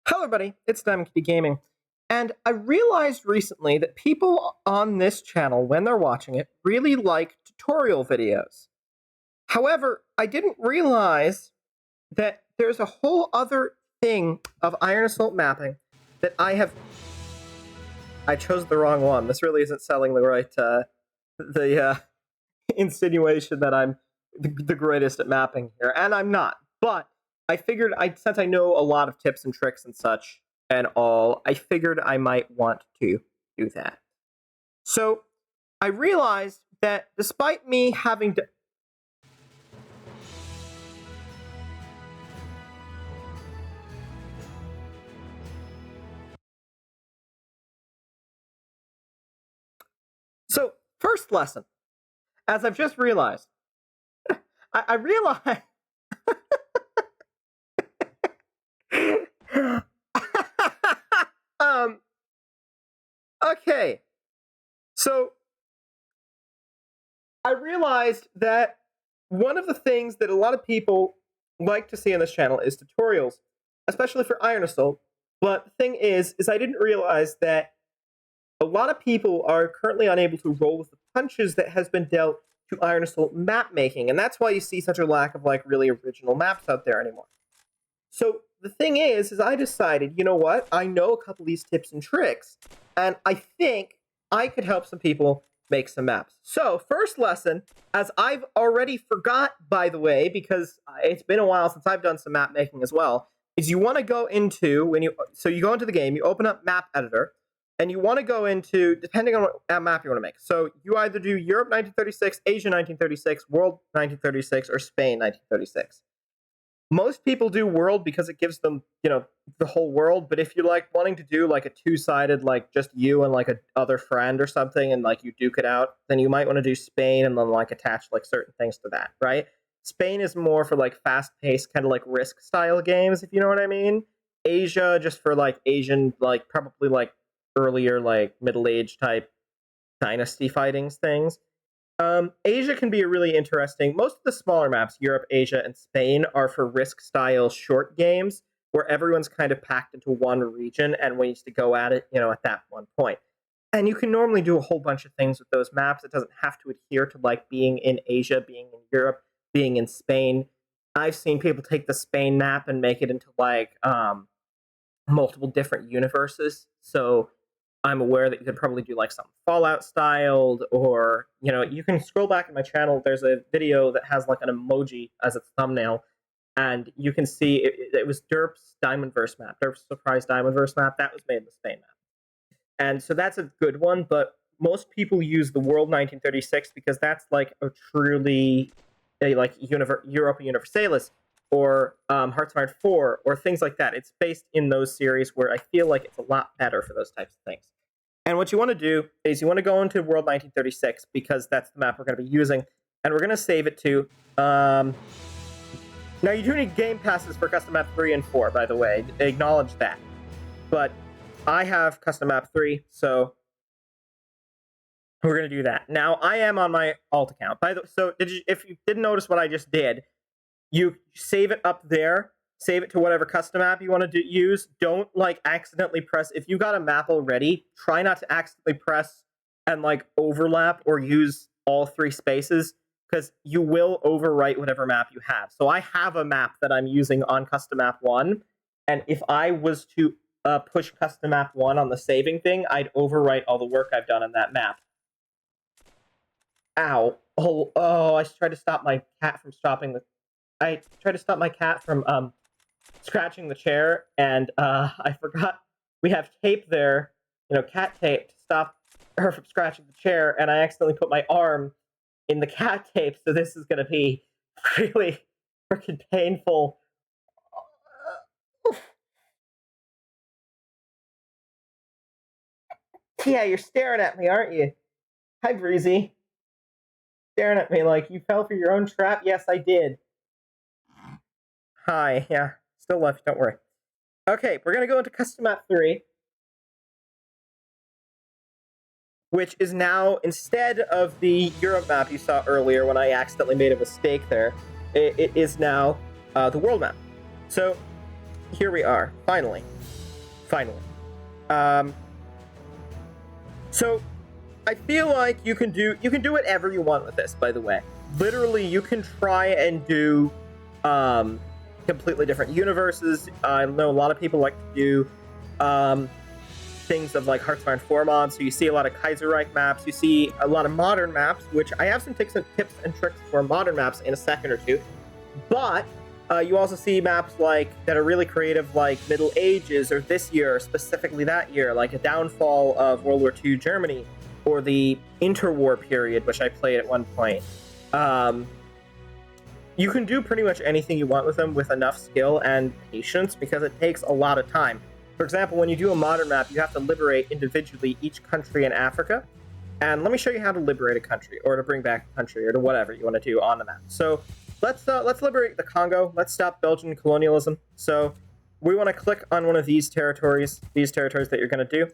Hello everybody, it's Diamond Kitty Gaming, and I realized recently that people on this channel, when they're watching it, really like tutorial videos. However, I didn't realize that there's a whole other thing of Iron Assault mapping that I chose the wrong one. This really isn't selling the right, insinuation that I'm the greatest at mapping here, and I'm not, but I figured, since I know a lot of tips and tricks and such and all, I figured I might want to do that. So I realized that despite me having to... So, first lesson, as I've just realized, I realized... Okay, so I realized that one of the things that a lot of people like to see on this channel is tutorials, especially for Iron Assault. But the thing is I didn't realize that a lot of people are currently unable to roll with the punches that has been dealt to Iron Assault map making, and that's why you see such a lack of really original maps out there anymore. So the thing is I decided, you know what? I know a couple of these tips and tricks, and I think I could help some people make some maps. So first lesson, as I've already forgot, by the way, because it's been a while since I've done some map making as well, is you want to go into, you go into the game, you open up map editor, and you want to go into, depending on what map you want to make. So you either do Europe 1936, Asia 1936, World 1936, or Spain 1936. Most people do world because it gives them, the whole world. But if you're wanting to do a two-sided, just you and a other friend or something, and you duke it out, then you might want to do Spain and then attach certain things to that, right? Spain is more for fast-paced kind of Risk style games, if you know what I mean. Asia just for Asian, probably earlier Middle Age type dynasty fightings things. Asia can be a really interesting. Most of the smaller maps, Europe, Asia, and Spain, are for Risk-style short games where everyone's kind of packed into one region and ways to go at it, at that one point. And you can normally do a whole bunch of things with those maps. It doesn't have to adhere to being in Asia, being in Europe, being in Spain. I've seen people take the Spain map and make it into multiple different universes. So I'm aware that you could probably do something Fallout styled, or you can scroll back in my channel. There's a video that has an emoji as its thumbnail, and you can see it was Derp's Diamondverse map, Derp's Surprise Diamondverse map. That was made in the Spain map, and so that's a good one. But most people use the World 1936 because that's a truly Europa Universalis, or Hearts of Iron 4, or things like that. It's based in those series where I feel like it's a lot better for those types of things. And what you want to do is you want to go into World 1936 because that's the map we're going to be using, and we're going to save it to... Now, you do need game passes for Custom Map 3 and 4, by the way. Acknowledge that. But I have Custom Map 3, so we're going to do that. Now, I am on my alt account. So if you didn't notice what I just did, you save it up there, save it to whatever custom map you want to use. Don't accidentally press. If you got a map already, try not to accidentally press and overlap or use all three spaces, because you will overwrite whatever map you have. So I have a map that I'm using on custom map 1, and if I was to push custom map 1 on the saving thing, I'd overwrite all the work I've done on that map. Ow. Oh, I tried to stop my cat from scratching the chair, and I forgot we have tape there, cat tape, to stop her from scratching the chair, and I accidentally put my arm in the cat tape, so this is going to be really freaking painful. Yeah, you're staring at me, aren't you? Hi, Breezy. Staring at me like you fell for your own trap? Yes, I did. Hi, yeah, still love you, don't worry. Okay, we're going to go into Custom Map 3, which is now, instead of the Europe map you saw earlier when I accidentally made a mistake there, it is now the world map. So here we are, finally. Finally. So I feel like you can do whatever you want with this, by the way. Literally, you can try and do completely different universes. I know a lot of people like to do things of like Hearts of Iron 4 mobs, so you see a lot of Kaiserreich maps, you see a lot of modern maps, which I have some tips and tricks for modern maps in a second or two, but you also see maps like that are really creative, like Middle Ages, or this year, or specifically that year, like a downfall of World War II Germany, or the interwar period, which I played at one point. You can do pretty much anything you want with them with enough skill and patience, because it takes a lot of time. For example, when you do a modern map, you have to liberate individually each country in Africa. And let me show you how to liberate a country, or to bring back a country, or to whatever you want to do on the map. So let's liberate the Congo. Let's stop Belgian colonialism. So we want to click on one of these territories that you're going to do,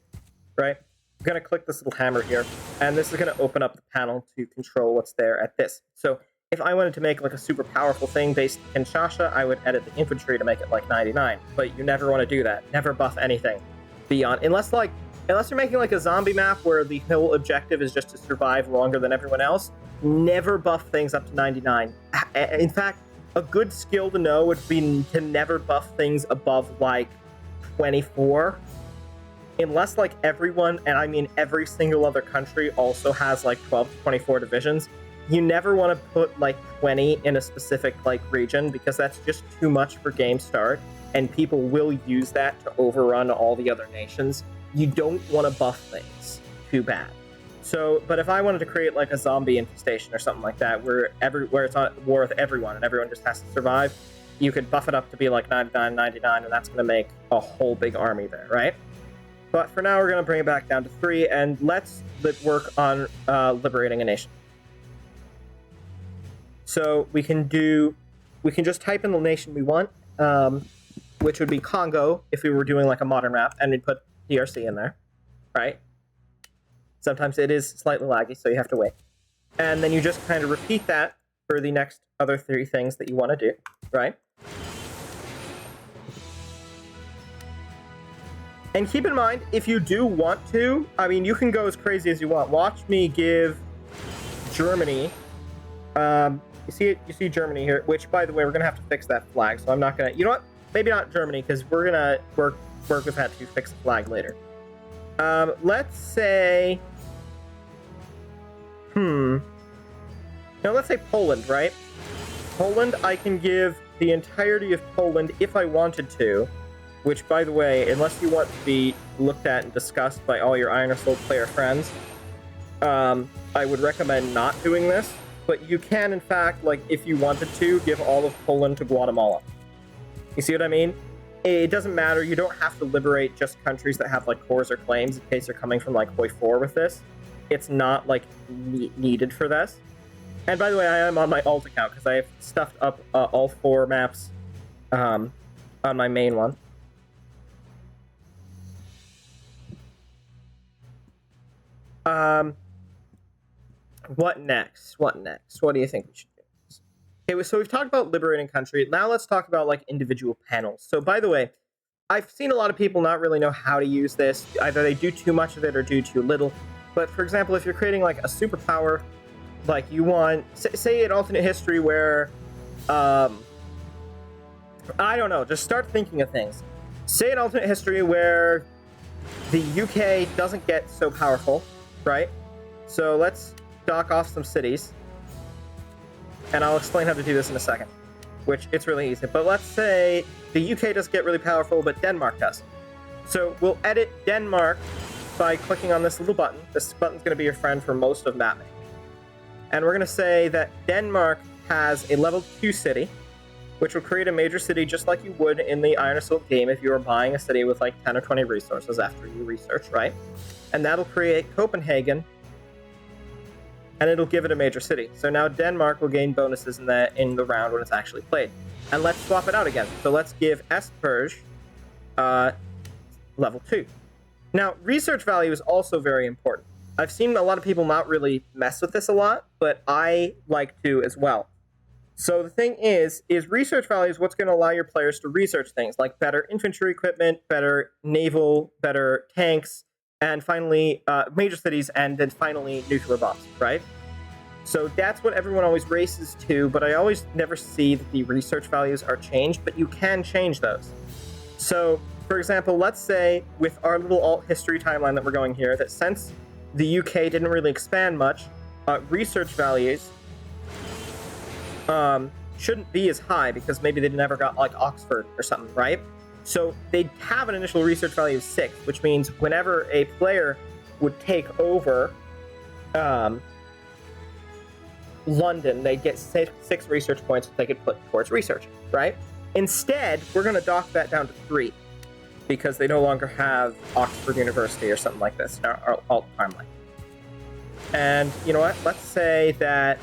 right? I'm going to click this little hammer here, and this is going to open up the panel to control what's there at this. So if I wanted to make like a super powerful thing based in Kinshasa, I would edit the infantry to make it like 99. But you never want to do that. Never buff anything beyond, unless you're making like a zombie map where the whole objective is just to survive longer than everyone else. Never buff things up to 99. In fact, a good skill to know would be to never buff things above like 24. Unless like everyone, and I mean every single other country, also has like 12 to 24 divisions. You never want to put like 20 in a specific like region, because that's just too much for game start, and people will use that to overrun all the other nations. You don't want to buff things too bad. So, but if I wanted to create like a zombie infestation or something like that, where it's on war with everyone and everyone just has to survive, you could buff it up to be like 99, 99, and that's going to make a whole big army there, right? But for now, we're going to bring it back down to 3, and let's work on liberating a nation. So we can just type in the nation we want, which would be Congo if we were doing like a modern map, and we'd put DRC in there, right? Sometimes it is slightly laggy, so you have to wait. And then you just kind of repeat that for the next other 3 things that you want to do, right? And keep in mind, if you do want to, I mean, you can go as crazy as you want. Watch me give Germany, you see Germany here, which, by the way, we're going to have to fix that flag, so I'm not going to, you know what? Maybe not Germany, because we're going to work with that to fix the flag later. Let's say, no, let's say Poland, right? Poland, I can give the entirety of Poland if I wanted to, which, by the way, unless you want to be looked at and discussed by all your Iron Assault player friends, I would recommend not doing this. But you can, in fact, like, if you wanted to, give all of Poland to Guatemala. You see what I mean? It doesn't matter. You don't have to liberate just countries that have, like, cores or claims in case you're coming from, like, Hoi 4 with this. It's not, like, needed for this. And, by the way, I am on my alt account because I have stuffed up all 4 maps on my main one. What next? What do you think we should do? Okay, so we've talked about liberating country. Now let's talk about like individual panels. So by the way, I've seen a lot of people not really know how to use this. Either they do too much of it or do too little. But for example, if you're creating like a superpower, like you want, say an alternate history where, I don't know, just start thinking of things. Say an alternate history where the UK doesn't get so powerful, right? So let's dock off some cities, and I'll explain how to do this in a second, which it's really easy. But let's say the UK doesn't get really powerful, but Denmark does. So we'll edit Denmark by clicking on this little button. This button's going to be your friend for most of mapping. And we're going to say that Denmark has a level 2 city, which will create a major city just like you would in the Iron Assault game if you were buying a city with like 10 or 20 resources after you research, right? And that'll create Copenhagen, and it'll give it a major city. So now Denmark will gain bonuses in the round when it's actually played. And let's swap it out again. So let's give Espurge level 2. Now, research value is also very important. I've seen a lot of people not really mess with this a lot, but I like to as well. So the thing is research value is what's going to allow your players to research things like better infantry equipment, better naval, better tanks, and finally major cities, and then finally nuclear bombs, right? So that's what everyone always races to, but I always never see that the research values are changed, but you can change those. So, for example, let's say with our little alt history timeline that we're going here, that since the UK didn't really expand much, research values shouldn't be as high because maybe they never got like Oxford or something, right? So they have an initial research value of 6, which means whenever a player would take over London, they get 6 research points that they could put towards research, right? Instead, we're going to dock that down to 3 because they no longer have Oxford University or something like this in our alt timeline. And you know what? Let's say that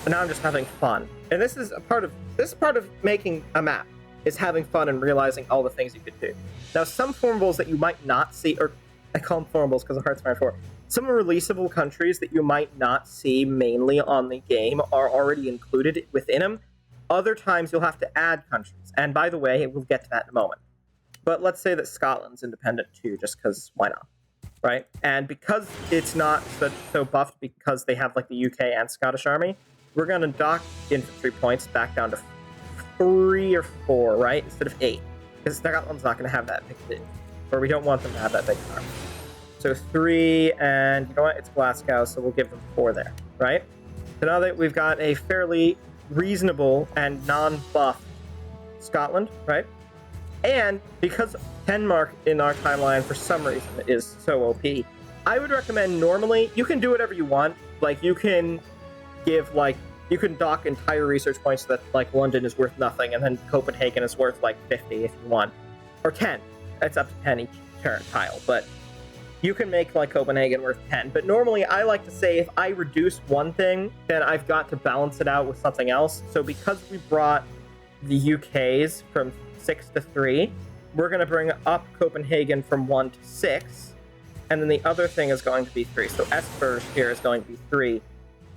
now I'm just having fun. And this is part of making a map, is having fun and realizing all the things you could do. Now, some formables that you might not see, or I call them formables because of Hearthstone 4, some releasable countries that you might not see mainly on the game are already included within them. Other times you'll have to add countries. And by the way, we'll get to that in a moment. But let's say that Scotland's independent too, just because why not? Right? And because it's not so buffed because they have like the UK and Scottish army, we're going to dock infantry points back down to 3 or 4, right? Instead of 8. Because Scotland's not going to have that big, or we don't want them to have that big army. So 3, and you know what? It's Glasgow, so we'll give them 4 there, right? So now that we've got a fairly reasonable and non-buffed Scotland, right? And because Denmark in our timeline for some reason is so OP, I would recommend normally, you can do whatever you want. Like you can give you can dock entire research points that like London is worth nothing and then Copenhagen is worth like 50 if you want. Or 10. That's up to 10 each tile, but you can make like Copenhagen worth 10. But normally I like to say if I reduce one thing, then I've got to balance it out with something else. So because we brought the UK's from 6 to 3, we're going to bring up Copenhagen from 1 to 6, and then the other thing is going to be 3. So Esbjerg here is going to be 3.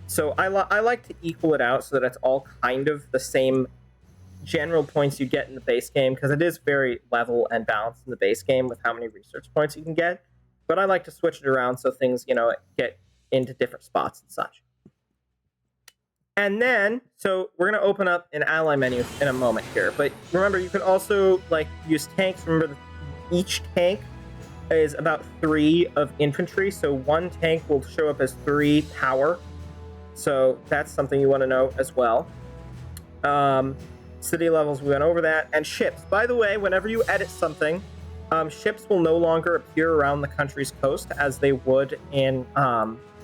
So I like to equal it out so that it's all kind of the same general points you get in the base game, because it is very level and balanced in the base game with how many research points you can get. But I like to switch it around so things, get into different spots and such. And then, so we're going to open up an ally menu in a moment here. But remember, you can also use tanks. Remember, each tank is about 3 of infantry. So one tank will show up as 3 power. So that's something you want to know as well. City levels, we went over that. And ships. By the way, whenever you edit something, ships will no longer appear around the country's coast as they would in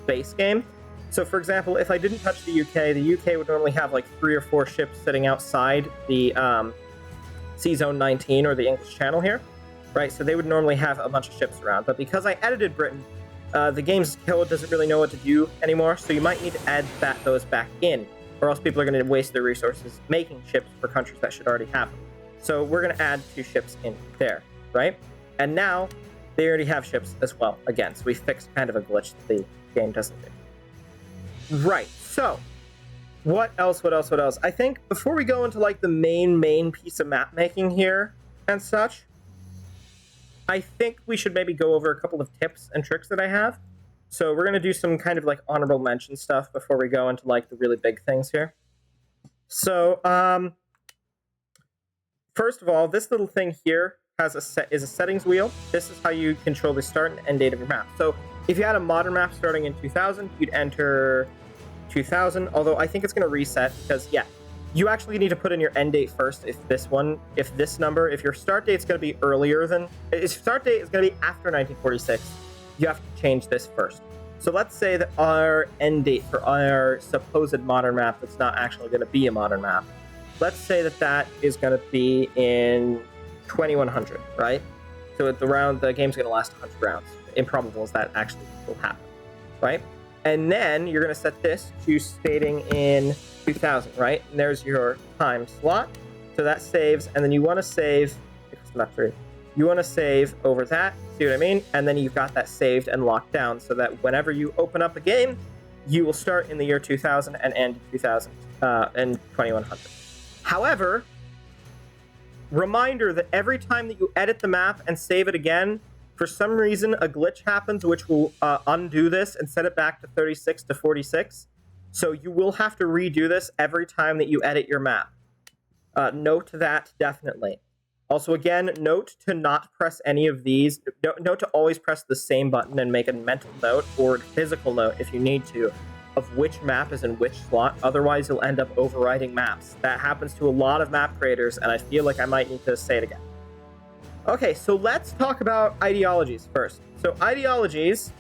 base game. So, for example, if I didn't touch the UK would normally have 3 or 4 ships sitting outside the Sea Zone 19 or the English Channel here, right? So they would normally have a bunch of ships around. But because I edited Britain, the game's code doesn't really know what to do anymore, so you might need to add those back in, or else people are going to waste their resources making ships for countries that should already have them. So we're going to add 2 ships in there, right? And now they already have ships as well, again. So we fixed kind of a glitch that the game doesn't do. Right, so what else? I think before we go into the main piece of map making here and such, I think we should maybe go over a couple of tips and tricks that I have. So we're going to do some kind of honorable mention stuff before we go into the really big things here. So first of all, this little thing here is a settings wheel. This is how you control the start and end date of your map. So if you had a modern map starting in 2000, you'd enter 2000, although I think it's going to reset because, you actually need to put in your end date first if your start date's going to be earlier than, if start date is going to be after 1946, you have to change this first. So let's say that our end date for our supposed modern map that's not actually going to be a modern map, let's say that is going to be in 2100, right? So the game's going to last 100 rounds. Improbable as that actually will happen, right? And then you're going to set this to stating in 2000, right? And there's your time slot. So that saves, and then you want to save, you want to save over that, see what I mean? And then you've got that saved and locked down so that whenever you open up a game, you will start in the year 2000 and end in 2000 in 2100. However, reminder that every time that you edit the map and save it again, for some reason a glitch happens which will undo this and set it back to 36 to 46. So you will have to redo this every time that you edit your map. Note that definitely. Also, again, note to not press any of these. Note to always press the same button and make a mental note or a physical note if you need to of which map is in which slot. Otherwise, you'll end up overwriting maps. That happens to a lot of map creators, and I feel like I might need to say it again. Okay, so let's talk about ideologies first. So ideologies,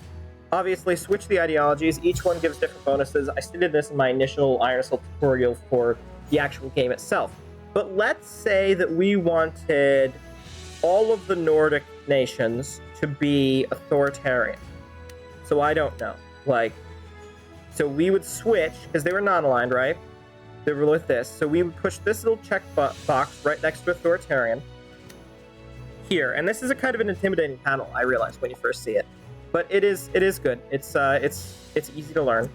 obviously switch the ideologies. Each one gives different bonuses. I stated this in my initial Iron Assault tutorial for the actual game itself. But let's say that we wanted all of the Nordic nations to be authoritarian. So I don't know. So we would switch, because they were non-aligned, right? They were with this. So we would push this little check box right next to authoritarian here. And this is a kind of an intimidating panel, I realize, when you first see it. But it is good. It's easy to learn.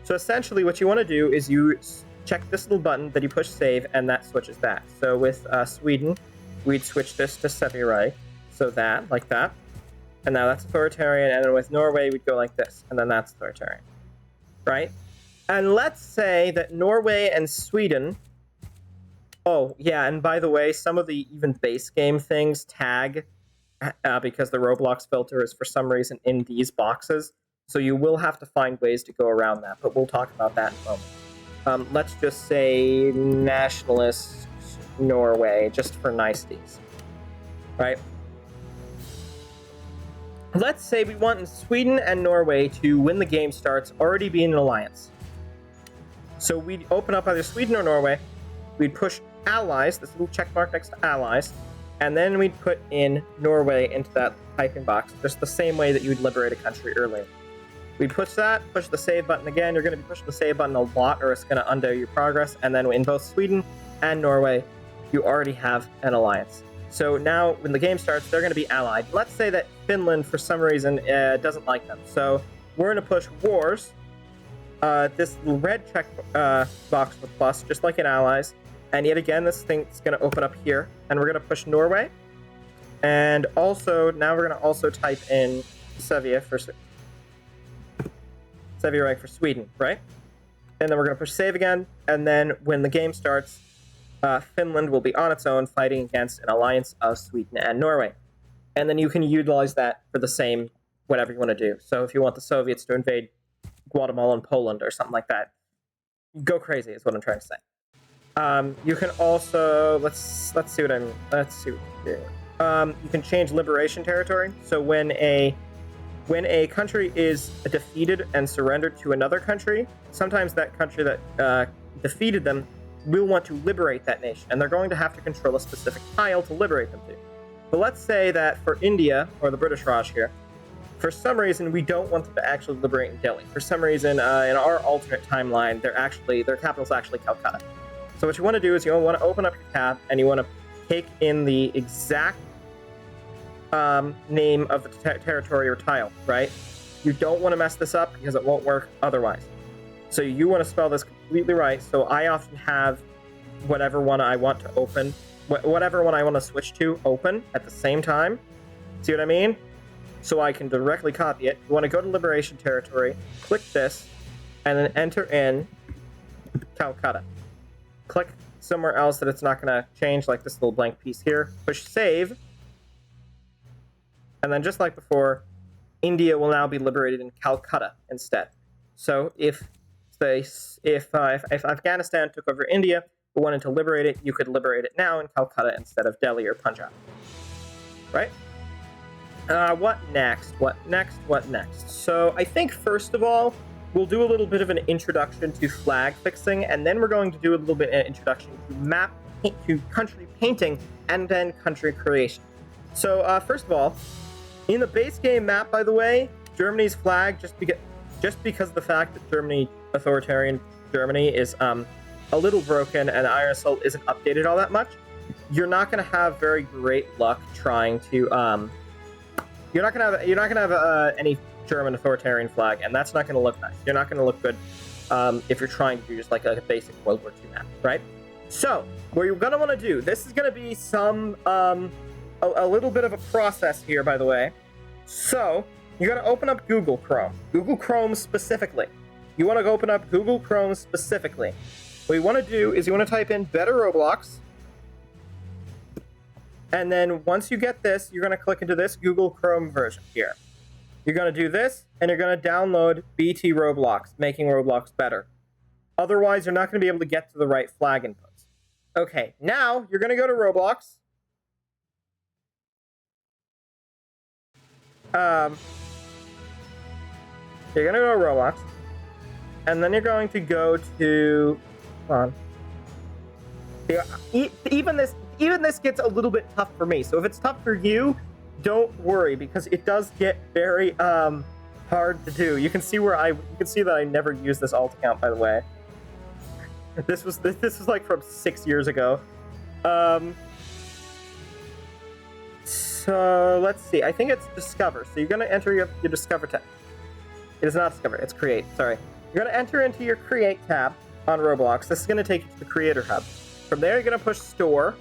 So essentially what you want to do is you check this little button that you push save, and that switches back. So with Sweden, we'd switch this to Sevirai. So that, like that. And now that's authoritarian. And then with Norway, we'd go like this. And then that's authoritarian. Right? And let's say that Norway and Sweden... Oh, yeah, and by the way, some of the even base game things tag because the Roblox filter is for some reason in these boxes. So you will have to find ways to go around that, but we'll talk about that in a moment. Let's just say nationalist Norway, just for niceties. Right? Let's say we want Sweden and Norway to, when the game starts, already be in an alliance. So we'd open up either Sweden or Norway, we'd push allies, this little check mark next to allies, and then we'd put in Norway into that typing box, just the same way that you would liberate a country earlier. We'd push that, push the save button again. You're going to be pushing the save button a lot, or it's going to undo your progress. And then in both Sweden and Norway, you already have an alliance. So now when the game starts, they're going to be allied. Let's say that Finland, for some reason, doesn't like them. So we're going to push wars, this little red check box with plus, just like in allies. And yet again, this thing's going to open up here. And we're going to push Norway. And also, now we're going to also type in Sevier for Sweden, right? And then we're going to push save again. And then when the game starts, Finland will be on its own, fighting against an alliance of Sweden and Norway. And then you can utilize that for the same whatever you want to do. So if you want the Soviets to invade Guatemala and Poland or something like that, go crazy is what I'm trying to say. You can also let's see what I'm doing. You can change liberation territory. So when a country is defeated and surrendered to another country, sometimes that country that defeated them will want to liberate that nation, and they're going to have to control a specific tile to liberate them to. But let's say that for India, or the British Raj here, for some reason we don't want them to actually liberate Delhi. For some reason, in our alternate timeline, their capital is actually Calcutta. So what you want to do is you want to open up your tab, and you want to take in the exact name of the territory or tile, right? You don't want to mess this up because it won't work otherwise. So you want to spell this completely right. So I often have whatever one I want to open, whatever one I want to switch to open at the same time. See what I mean? So I can directly copy it. You want to go to Liberation Territory, click this, and then enter in Calcutta. Click somewhere else that it's not going to change, like this little blank piece here. Push save. And then just like before, India will now be liberated in Calcutta instead. So if Afghanistan took over India but wanted to liberate it, you could liberate it now in Calcutta instead of Delhi or Punjab. Right? What next? What next? So I think first of all, we'll do a little bit of an introduction to flag fixing, and then we're going to do a little bit of an introduction to country painting, and then country creation. So first of all, in the base game map, by the way, Germany's flag, just because of the fact that authoritarian Germany is a little broken and Iron Assault isn't updated all that much, you're not going to have very great luck trying to you're not going to have any German authoritarian flag, and that's not going to look nice. You're not going to look good if you're trying to do just like a basic World War II map, right? So what you're going to want to do, this is going to be some a little bit of a process here, by the way. So you're going to open up Google Chrome specifically. You want to open up Google Chrome specifically. What you want to do is you want to type in Better Roblox. And then once you get this, you're going to click into this Google Chrome version here. You're going to do this, and you're going to download BT Roblox, making Roblox better. Otherwise, you're not going to be able to get to the right flag inputs. Okay, now you're going to go to Roblox. You're going to go to Roblox. And then you're going to go to... Hold on. Even this gets a little bit tough for me. So if it's tough for you, don't worry, because it does get very hard to do. You can see that I never used this alt account, by the way. This was like from 6 years ago. So let's see. I think it's Discover. So you're gonna enter your Discover tab. It is not Discover. It's Create. Sorry. You're gonna enter into your Create tab on Roblox. This is gonna take you to the Creator Hub. From there, you're gonna push Store.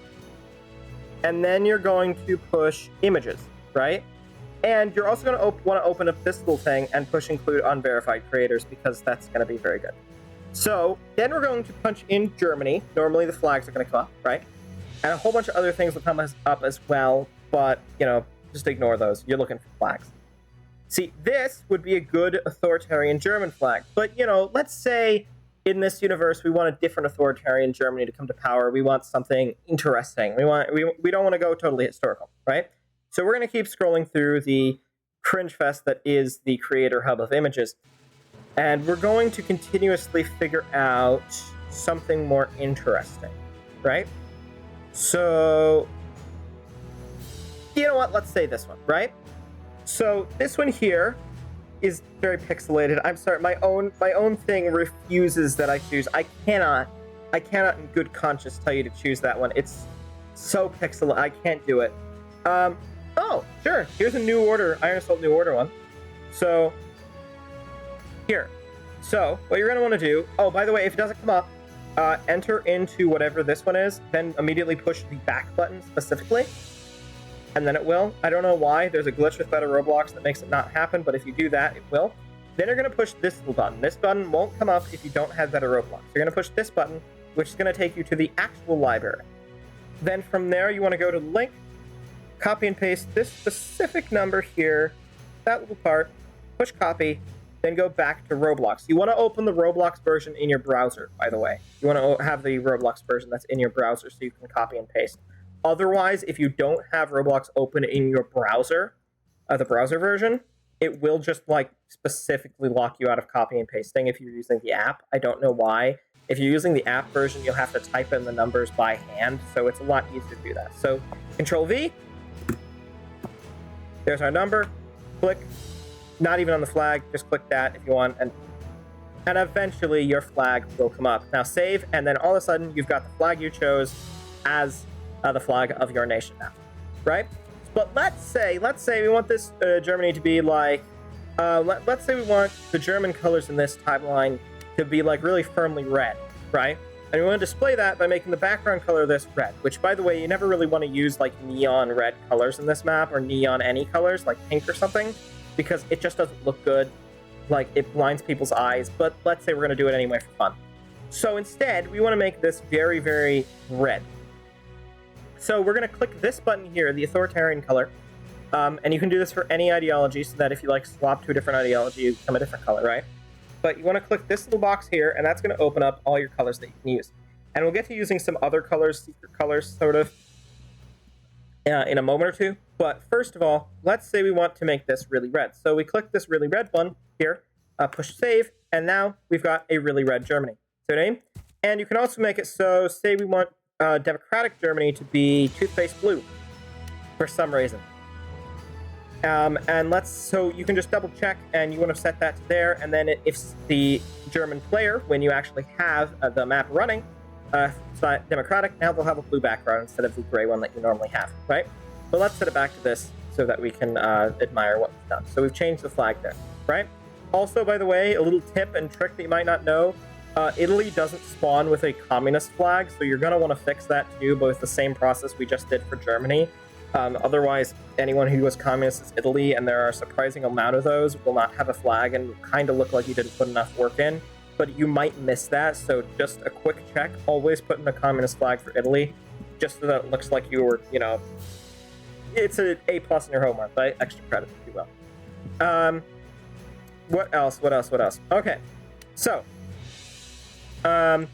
And then you're going to push Images, right? And you're also going to want to open up this little thing and push Include Unverified Creators, because that's going to be very good. So then we're going to punch in Germany. Normally the flags are going to come up, right? And a whole bunch of other things will come up as well, but, just ignore those. You're looking for flags. See, this would be a good authoritarian German flag. But, let's say in this universe, we want a different authoritarian Germany to come to power. We want something interesting. We don't want to go totally historical, right? So we're going to keep scrolling through the cringe fest that is the Creator Hub of images. And we're going to continuously figure out something more interesting, right? So, you know what? Let's say this one, right? So this one here is very pixelated. I'm sorry, my own thing refuses that I choose. I cannot in good conscience tell you to choose that one. It's so pixelated. I can't do it. Oh, sure. Here's a New Order, Iron Assault New Order one. So, here. So, what you're going to want to do... Oh, by the way, if it doesn't come up, enter into whatever this one is, then immediately push the back button specifically, and then it will. I don't know why. There's a glitch with Better Roblox that makes it not happen, but if you do that, it will. Then you're going to push this little button. This button won't come up if you don't have Better Roblox. You're going to push this button, which is going to take you to the actual library. Then from there, you want to go to the link, copy and paste this specific number here, that little part, push copy, then go back to Roblox. You want to open the Roblox version in your browser, by the way. You want to have the Roblox version that's in your browser so you can copy and paste. Otherwise, if you don't have Roblox open in your browser, the browser version, it will just specifically lock you out of copy and pasting if you're using the app. I don't know why. If you're using the app version, you'll have to type in the numbers by hand, so it's a lot easier to do that. So, Control V. There's our number. Click. Not even on the flag. Just click that if you want, and eventually your flag will come up. Now save, and then all of a sudden you've got the flag you chose as the flag of your nation now, right? But let's say we want this Germany to be let's say we want the German colors in this timeline to be really firmly red, right? And we want to display that by making the background color of this red, which, by the way, you never really want to use neon red colors in this map, or neon any colors, like pink or something, because it just doesn't look good. It blinds people's eyes, but let's say we're going to do it anyway for fun. So instead, we want to make this very, very red. So we're going to click this button here, the authoritarian color, and you can do this for any ideology, so that if you swap to a different ideology, you become a different color, right? But you want to click this little box here, and that's going to open up all your colors that you can use. And we'll get to using some other colors, secret colors, sort of, in a moment or two. But first of all, let's say we want to make this really red. So we click this really red button here, push save, and now we've got a really red Germany. So name. And you can also make it so, say we want democratic Germany to be toothpaste blue for some reason. And so you can just double check, and you want to set that to there, and then if the German player, when you actually have the map running, it's not democratic, now they'll have a blue background instead of the gray one that you normally have, right? But let's set it back to this so that we can admire what we've done. So we've changed the flag there, right? Also, by the way, a little tip and trick that you might not know, Italy doesn't spawn with a communist flag, so you're going to want to fix that too, but with the same process we just did for Germany. Otherwise, anyone who was communist is Italy, and there are a surprising amount of those, will not have a flag and kind of look like you didn't put enough work in. But you might miss that, so just a quick check. Always put in a communist flag for Italy, just so that it looks like you were, you know, it's an A+ in your homework, right? Extra credit, if you will. What else? Okay, so I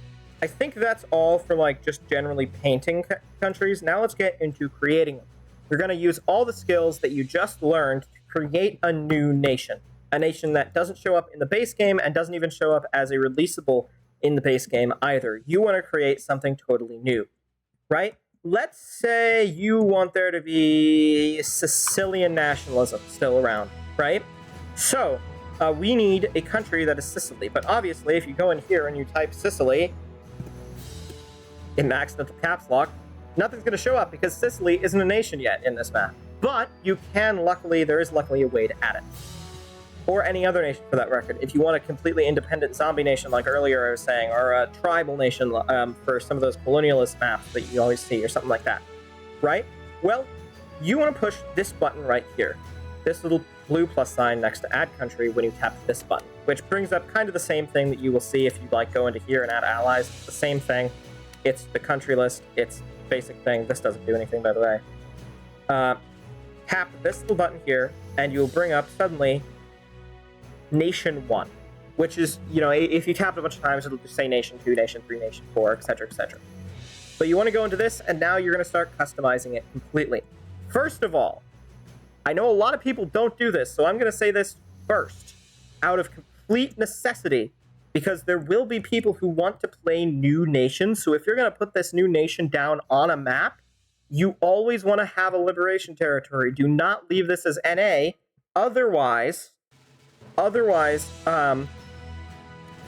think that's all for like just generally painting countries. Now let's get into creating them. You're going to use all the skills that you just learned to create a new nation. A nation that doesn't show up in the base game and doesn't even show up as a releasable in the base game either. You want to create something totally new, right? Let's say you want there to be Sicilian nationalism still around, right? So we need a country that is Sicily. But obviously, if you go in here and you type Sicily in accidental caps lock, nothing's going to show up because Sicily isn't a nation yet in this map. But you can, there is luckily a way to add it. Or any other nation for that record. If you want a completely independent zombie nation like earlier I was saying, or a tribal nation for some of those colonialist maps that you always see, or something like that, right? Well, you want to push this button right here. This little blue plus sign next to add country when you tap this button, which brings up kind of the same thing that you will see if you like go into here and add allies. It's the same thing. It's the country list. It's basic thing. This doesn't do anything, by the way. Tap this little button here, and you'll bring up suddenly Nation 1, which is, you know, if you tap it a bunch of times, it'll just say Nation 2, Nation 3, Nation 4, etc., etc. But you want to go into this, and now you're going to start customizing it completely. First of all, I know a lot of people don't do this, so I'm going to say this first, out of complete necessity, because there will be people who want to play new nations. So if you're going to put this new nation down on a map, you always want to have a liberation territory. Do not leave this as NA. Otherwise,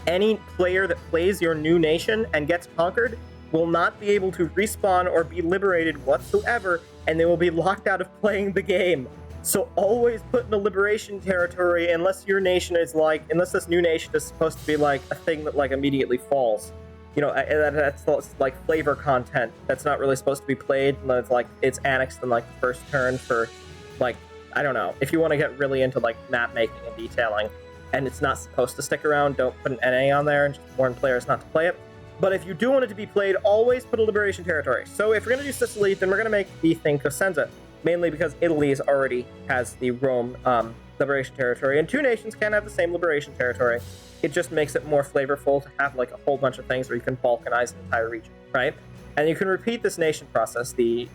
any player that plays your new nation and gets conquered will not be able to respawn or be liberated whatsoever, and they will be locked out of playing the game. So always put in a liberation territory unless unless this new nation is supposed to be like a thing that like immediately falls. You know, that's like flavor content that's not really supposed to be played. It's like it's annexed in like the first turn for like, I don't know. If you want to get really into like map making and detailing, and it's not supposed to stick around, don't put an NA on there and just warn players not to play it. But if you do want it to be played, always put a liberation territory. So if we're going to do Sicily, then we're going to make the thing Cosenza, mainly because Italy already has the Rome liberation territory, and two nations can have the same liberation territory. It just makes it more flavorful to have like a whole bunch of things where you can balkanize an entire region, right? And you can repeat this nation process the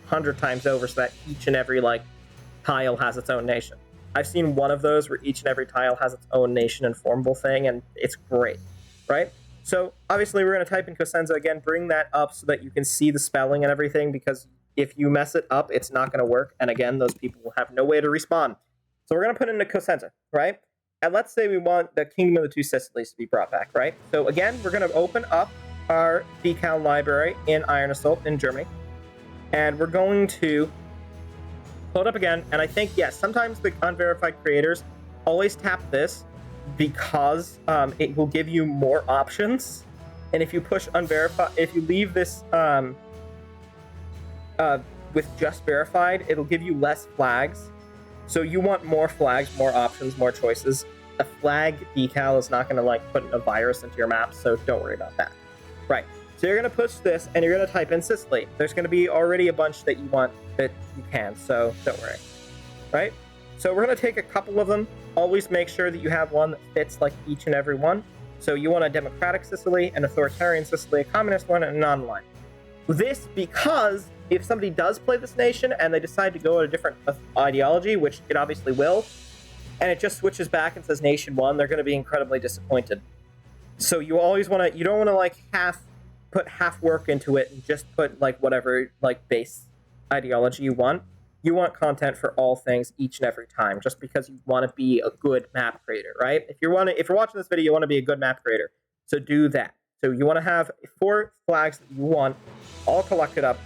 100 times over so that each and every like tile has its own nation. I've seen one of those where each and every tile has its own nation and formable thing, and it's great, right? So obviously we're going to type in Cosenza again, bring that up so that you can see the spelling and everything, because if you mess it up, it's not going to work. And again, those people will have no way to respawn. So we're going to put in a Cosenza, right? And let's say we want the Kingdom of the Two Sicilies to be brought back, right? So again, we're going to open up our decal library in Iron Assault in Germany. And we're going to pull it up again. And I think, yes, sometimes the unverified creators always tap this because it will give you more options. And if you push unverified, if you leave this with just verified, it'll give you less flags. So you want more flags, more options, more choices. A flag decal is not going to like put a virus into your map, so don't worry about that. Right. So you're going to push this, and you're going to type in Sicily. There's going to be already a bunch that you want that you can, so don't worry. Right? So we're going to take a couple of them. Always make sure that you have one that fits like each and every one. So you want a democratic Sicily, an authoritarian Sicily, a communist one, and a non-aligned. This because if somebody does play this nation and they decide to go at a different ideology, which it obviously will, and it just switches back and says Nation 1, they're going to be incredibly disappointed. So you always want to, you don't want to like put half work into it and just put like whatever like base ideology you want. You want content for all things each and every time, just because you want to be a good map creator, right? If you're watching this video, you want to be a good map creator. So do that. So you want to have 4 flags that you want all collected up.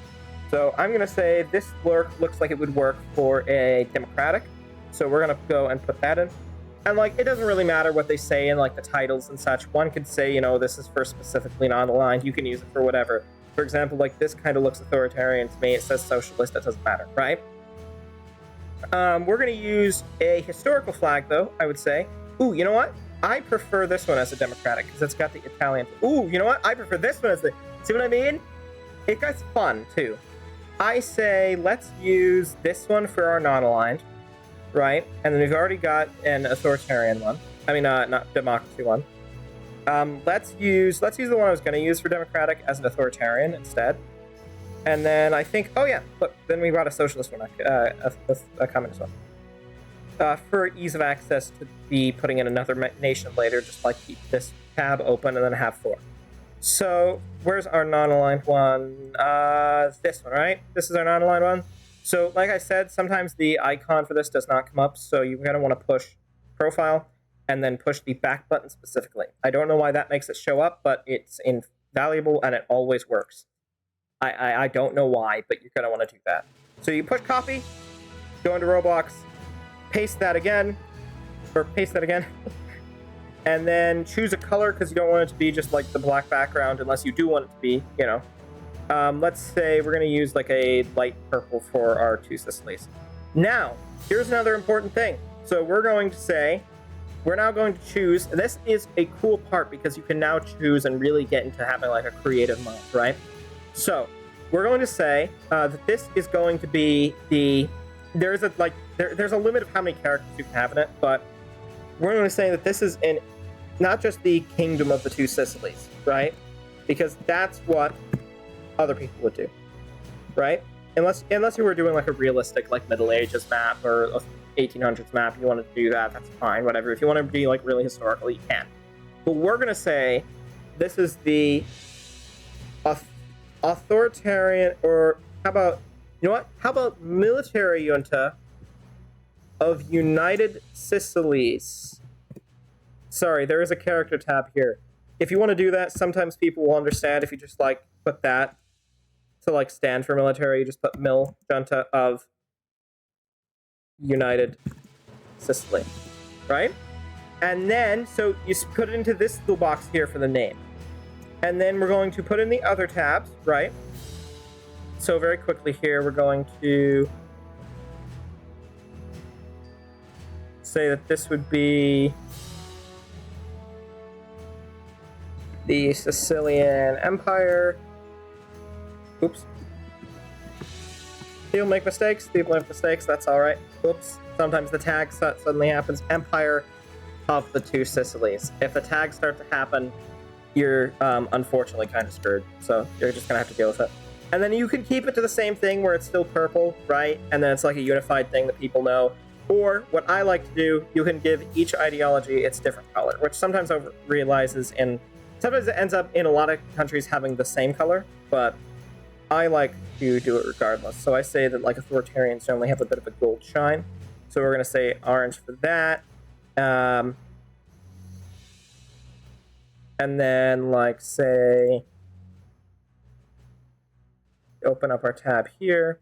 So I'm going to say this looks like it would work for a democratic. So we're going to go and put that in. And, like, it doesn't really matter what they say in, like, the titles and such. One could say, you know, this is for specifically non-aligned. You can use it for whatever. For example, like, this kind of looks authoritarian to me. It says socialist. That doesn't matter, right? We're going to use a historical flag, though, I would say. Ooh, you know what? I prefer this one as a democratic because it's got the Italian. Ooh, you know what? I prefer this one as the... See what I mean? It gets fun, too. I say let's use this one for our non-aligned. Right, and then we've already got an authoritarian one. I mean, not democracy one. Let's use the one I was going to use for democratic as an authoritarian instead. And then I think, oh yeah, look, then we got a socialist one, a communist one. For ease of access to be putting in another nation later, just like keep this tab open and then have 4. So where's our non-aligned one? This one, right? This is our non-aligned one. So, like I said, sometimes the icon for this does not come up, so you're going to want to push profile and then push the back button specifically. I don't know why that makes it show up, but it's invaluable and it always works. I don't know why, but you're going to want to do that. So you push copy, go into Roblox, paste that again, and then choose a color because you don't want it to be just like the black background unless you do want it to be, you know. Let's say we're going to use like a light purple for our 2 Sicilies. Now, here's another important thing. So we're going to say, we're now going to choose, this is a cool part because you can now choose and really get into having like a creative mind, right? So we're going to say that this is going to be there's a limit of how many characters you can have in it, but we're going to say that this is in not just the kingdom of the 2 Sicilies, right? Because that's what other people would do, right? Unless you were doing like a realistic like Middle Ages map or a 1800s map, you want to do that, that's fine, whatever. If you want to be like really historical, you can. But we're gonna say this is the authoritarian, or how about, you know what? How about military junta of United Sicilies? Sorry, there is a character tab here. If you want to do that, sometimes people will understand if you just like put that to like stand for military, you just put mil junta of United Sicily, right? And then, so you put it into this little box here for the name. And then we're going to put in the other tabs, right? So very quickly here, we're going to say that this would be the Sicilian Empire. Oops. People make mistakes. That's all right. Oops. Sometimes the tag suddenly happens. Empire of the 2 Sicilies. If the tags start to happen, you're unfortunately kind of screwed. So you're just going to have to deal with it. And then you can keep it to the same thing where it's still purple, right? And then it's like a unified thing that people know. Or what I like to do, you can give each ideology its different color, which sometimes I realizes sometimes it ends up in a lot of countries having the same color, but I like to do it regardless. So I say that like authoritarians generally have a bit of a gold shine. So we're going to say orange for that. And then like say, open up our tab here,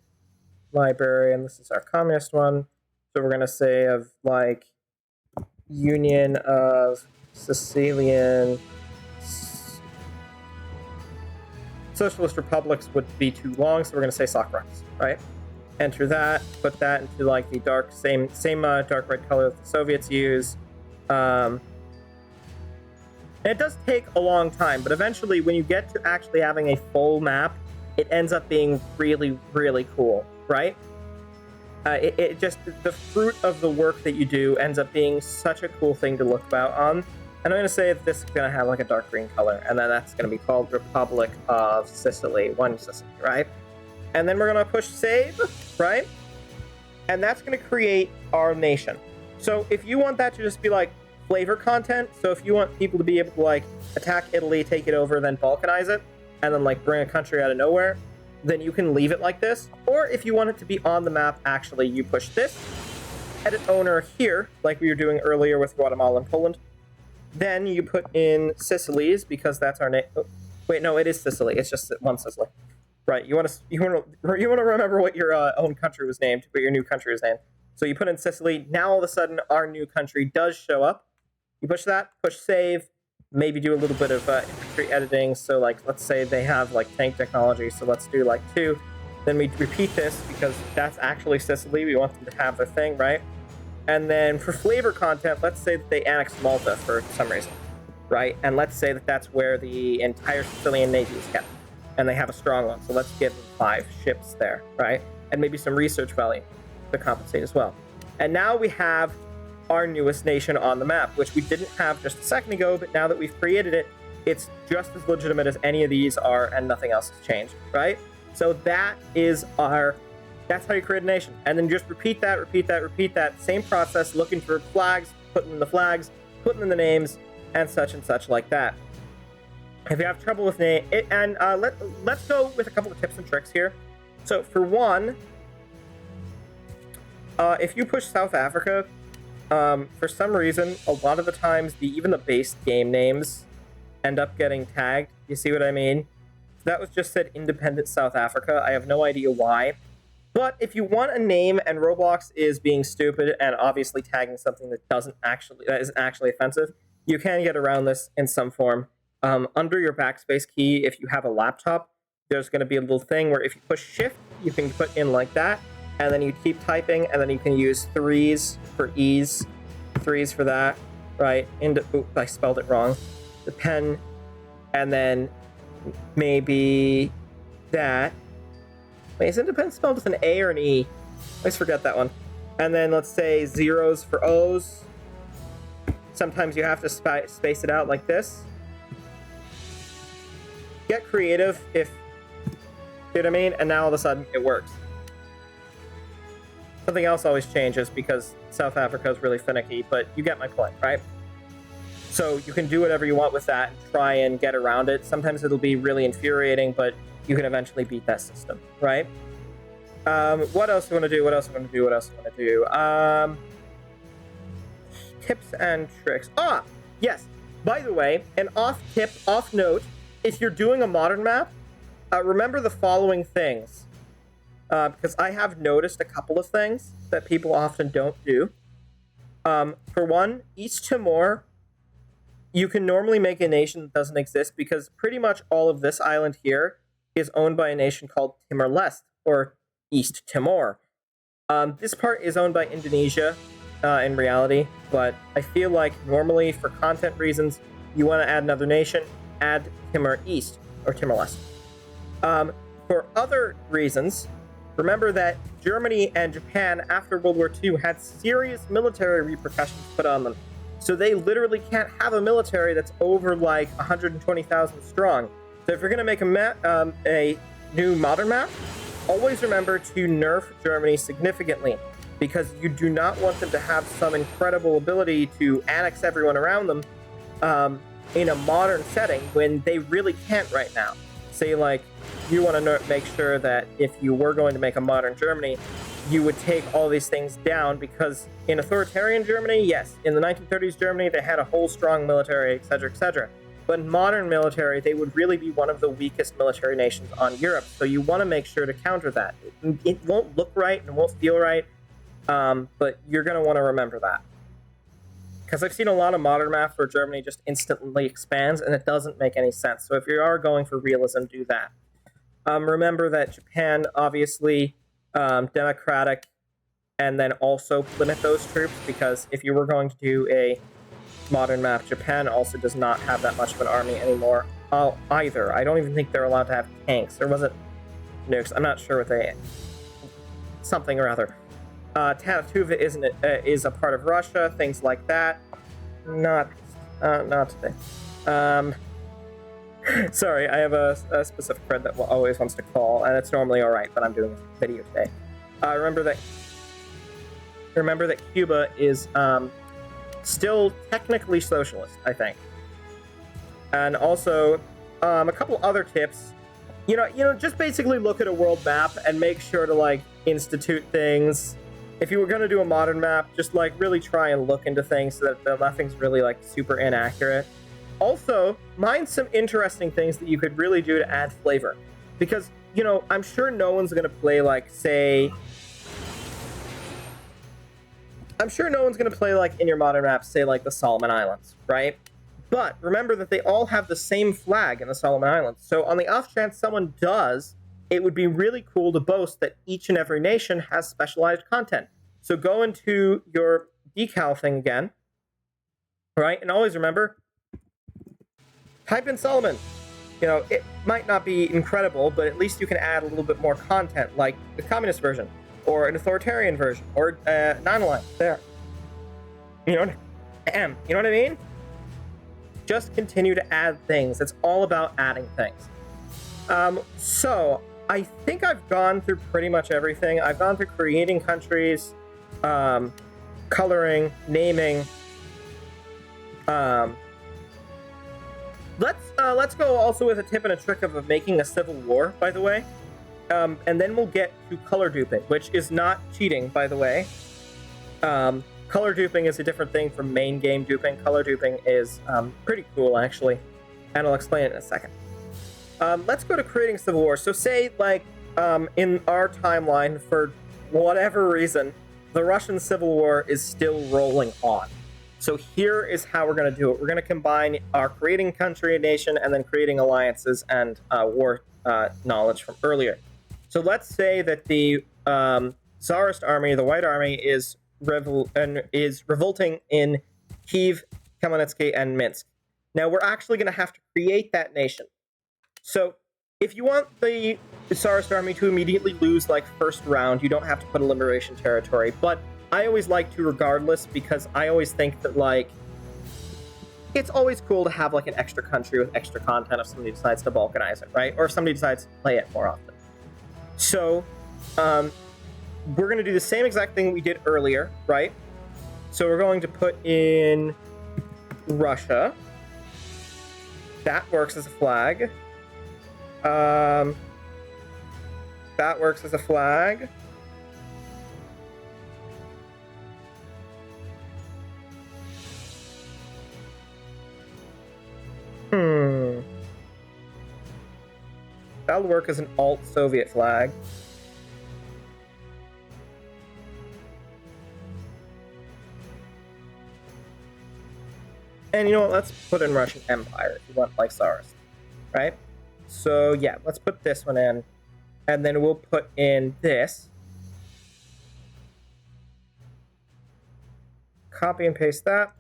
library, and this is our communist one. So we're going to say of like Union of Sicilian Socialist Republics would be too long, so we're going to say Socrates, right? Enter that, put that into like the dark, same dark red color that the Soviets use. And it does take a long time, but eventually when you get to actually having a full map, it ends up being really, really cool, right? It just, the fruit of the work that you do ends up being such a cool thing to look about on. And I'm going to say that this is going to have like a dark green color, and then that's going to be called Republic of Sicily, 1 Sicily, right? And then we're going to push save, right? And that's going to create our nation. So if you want that to just be like flavor content, so if you want people to be able to like attack Italy, take it over, then balkanize it, and then like bring a country out of nowhere, then you can leave it like this. Or if you want it to be on the map, actually, you push this, edit owner here, like we were doing earlier with Guatemala and Poland. Then you put in Sicilies, because that's our name. Oh, wait, no, it is Sicily. It's just 1 Sicily. Right, you want to remember what your own country was named, what your new country was named. So you put in Sicily. Now all of a sudden our new country does show up. You push that, push save, maybe do a little bit of infantry editing. So like, let's say they have like tank technology. So let's do like 2. Then we repeat this because that's actually Sicily. We want them to have their thing, right? And then for flavor content, let's say that they annex Malta for some reason, right? And let's say that that's where the entire Sicilian navy is kept, and they have a strong one. So let's give them 5 ships there, right? And maybe some research value to compensate as well. And now we have our newest nation on the map, which we didn't have just a second ago, but now that we've created it, it's just as legitimate as any of these are, and nothing else has changed, right? So that's how you create a nation. And then just repeat that, same process, looking for flags, putting in the flags, putting in the names, and such like that. If you have trouble with name, let's go with a couple of tips and tricks here. So for one, if you push South Africa, for some reason, a lot of the times, even the base game names end up getting tagged. You see what I mean? That was just said independent South Africa. I have no idea why. But if you want a name and Roblox is being stupid and obviously tagging something that isn't actually offensive, you can get around this in some form. Under your backspace key, if you have a laptop, there's going to be a little thing where if you push shift, you can put in like that, and then you keep typing, and then you can use 3s for ease, 3s for that, right? I spelled it wrong. The pen, and then maybe that. Wait, is independent spelled with an A or an E? I always forget that one. And then let's say 0s for O's. Sometimes you have to space it out like this. Get creative if, you know what I mean? And now all of a sudden it works. Something else always changes because South Africa is really finicky, but you get my point, right? So you can do whatever you want with that and try and get around it. Sometimes it'll be really infuriating, but you can eventually beat that system, right? What else do you want to do? Tips and tricks. Yes. By the way, an off note, if you're doing a modern map, remember the following things. Because I have noticed a couple of things that people often don't do. For one, East Timor, you can normally make a nation that doesn't exist because pretty much all of this island here is owned by a nation called Timor-Leste, or East Timor. This part is owned by Indonesia in reality, but I feel like normally for content reasons, you want to add another nation, add Timor-East, or Timor-Leste. For other reasons, remember that Germany and Japan after World War II had serious military repercussions put on them. So they literally can't have a military that's over like 120,000 strong. So if you're going to make a new modern map, always remember to nerf Germany significantly, because you do not want them to have some incredible ability to annex everyone around them in a modern setting when they really can't right now. Say like, you want to make sure that if you were going to make a modern Germany, you would take all these things down, because in authoritarian Germany, yes, in the 1930s Germany, they had a whole strong military, etc. But in modern military, they would really be one of the weakest military nations on Europe. So you want to make sure to counter that. It won't look right and it won't feel right, but you're going to want to remember that. Because I've seen a lot of modern maps where Germany just instantly expands, and it doesn't make any sense. So if you are going for realism, do that. Remember that Japan, obviously, democratic, and then also limit those troops, because if you were going to do a modern map, Japan also does not have that much of an army anymore either. I don't even think they're allowed to have tanks. There wasn't nukes. I'm not sure what they... something or other. Tanatuva is a part of Russia, things like that. Not today. Sorry, I have a specific friend that always wants to call, and it's normally alright, but I'm doing a video today. Remember that Cuba is still technically socialist, I think. And also, a couple other tips. You know, just basically look at a world map and make sure to like institute things. If you were going to do a modern map, just like really try and look into things so that nothing's really like super inaccurate. Also, mind some interesting things that you could really do to add flavor. Because, you know, I'm sure no one's going to play like, say, I'm sure no one's going to play, like, in your modern maps, say, like, the Solomon Islands, right? But remember that they all have the same flag in the Solomon Islands. So on the off chance someone does, it would be really cool to boast that each and every nation has specialized content. So go into your decal thing again, right? And always remember, type in Solomon. You know, it might not be incredible, but at least you can add a little bit more content, like the communist version, or an authoritarian version, or non-aligned. There. You know what I mean? Just continue to add things. It's all about adding things. So I think I've gone through pretty much everything. I've gone through creating countries, coloring, naming. Let's go also with a tip and a trick of making a civil war, by the way. And then we'll get to color duping, which is not cheating, by the way. Color duping is a different thing from main game duping. Color duping is pretty cool, actually, and I'll explain it in a second. Let's go to creating civil war. So say, like, in our timeline, for whatever reason, the Russian Civil War is still rolling on. So here is how we're going to do it. We're going to combine our creating country and nation and then creating alliances and war knowledge from earlier. So let's say that the Tsarist army, the White Army, is revolting in Kiev, Khmelnytsky, and Minsk. Now we're actually going to have to create that nation. So if you want the Tsarist army to immediately lose, like, first round, you don't have to put a liberation territory. But I always like to regardless, because I always think that, like, it's always cool to have, like, an extra country with extra content if somebody decides to balkanize it, right? Or if somebody decides to play it more often. So we're going to do the same exact thing we did earlier, right? So we're going to put in Russia. That works as a flag. That works as a flag. That'll work as an alt-Soviet flag. And you know what? Let's put in Russian Empire if you want, like, Tsarist, right? So yeah, let's put this one in, and then we'll put in this. Copy and paste that.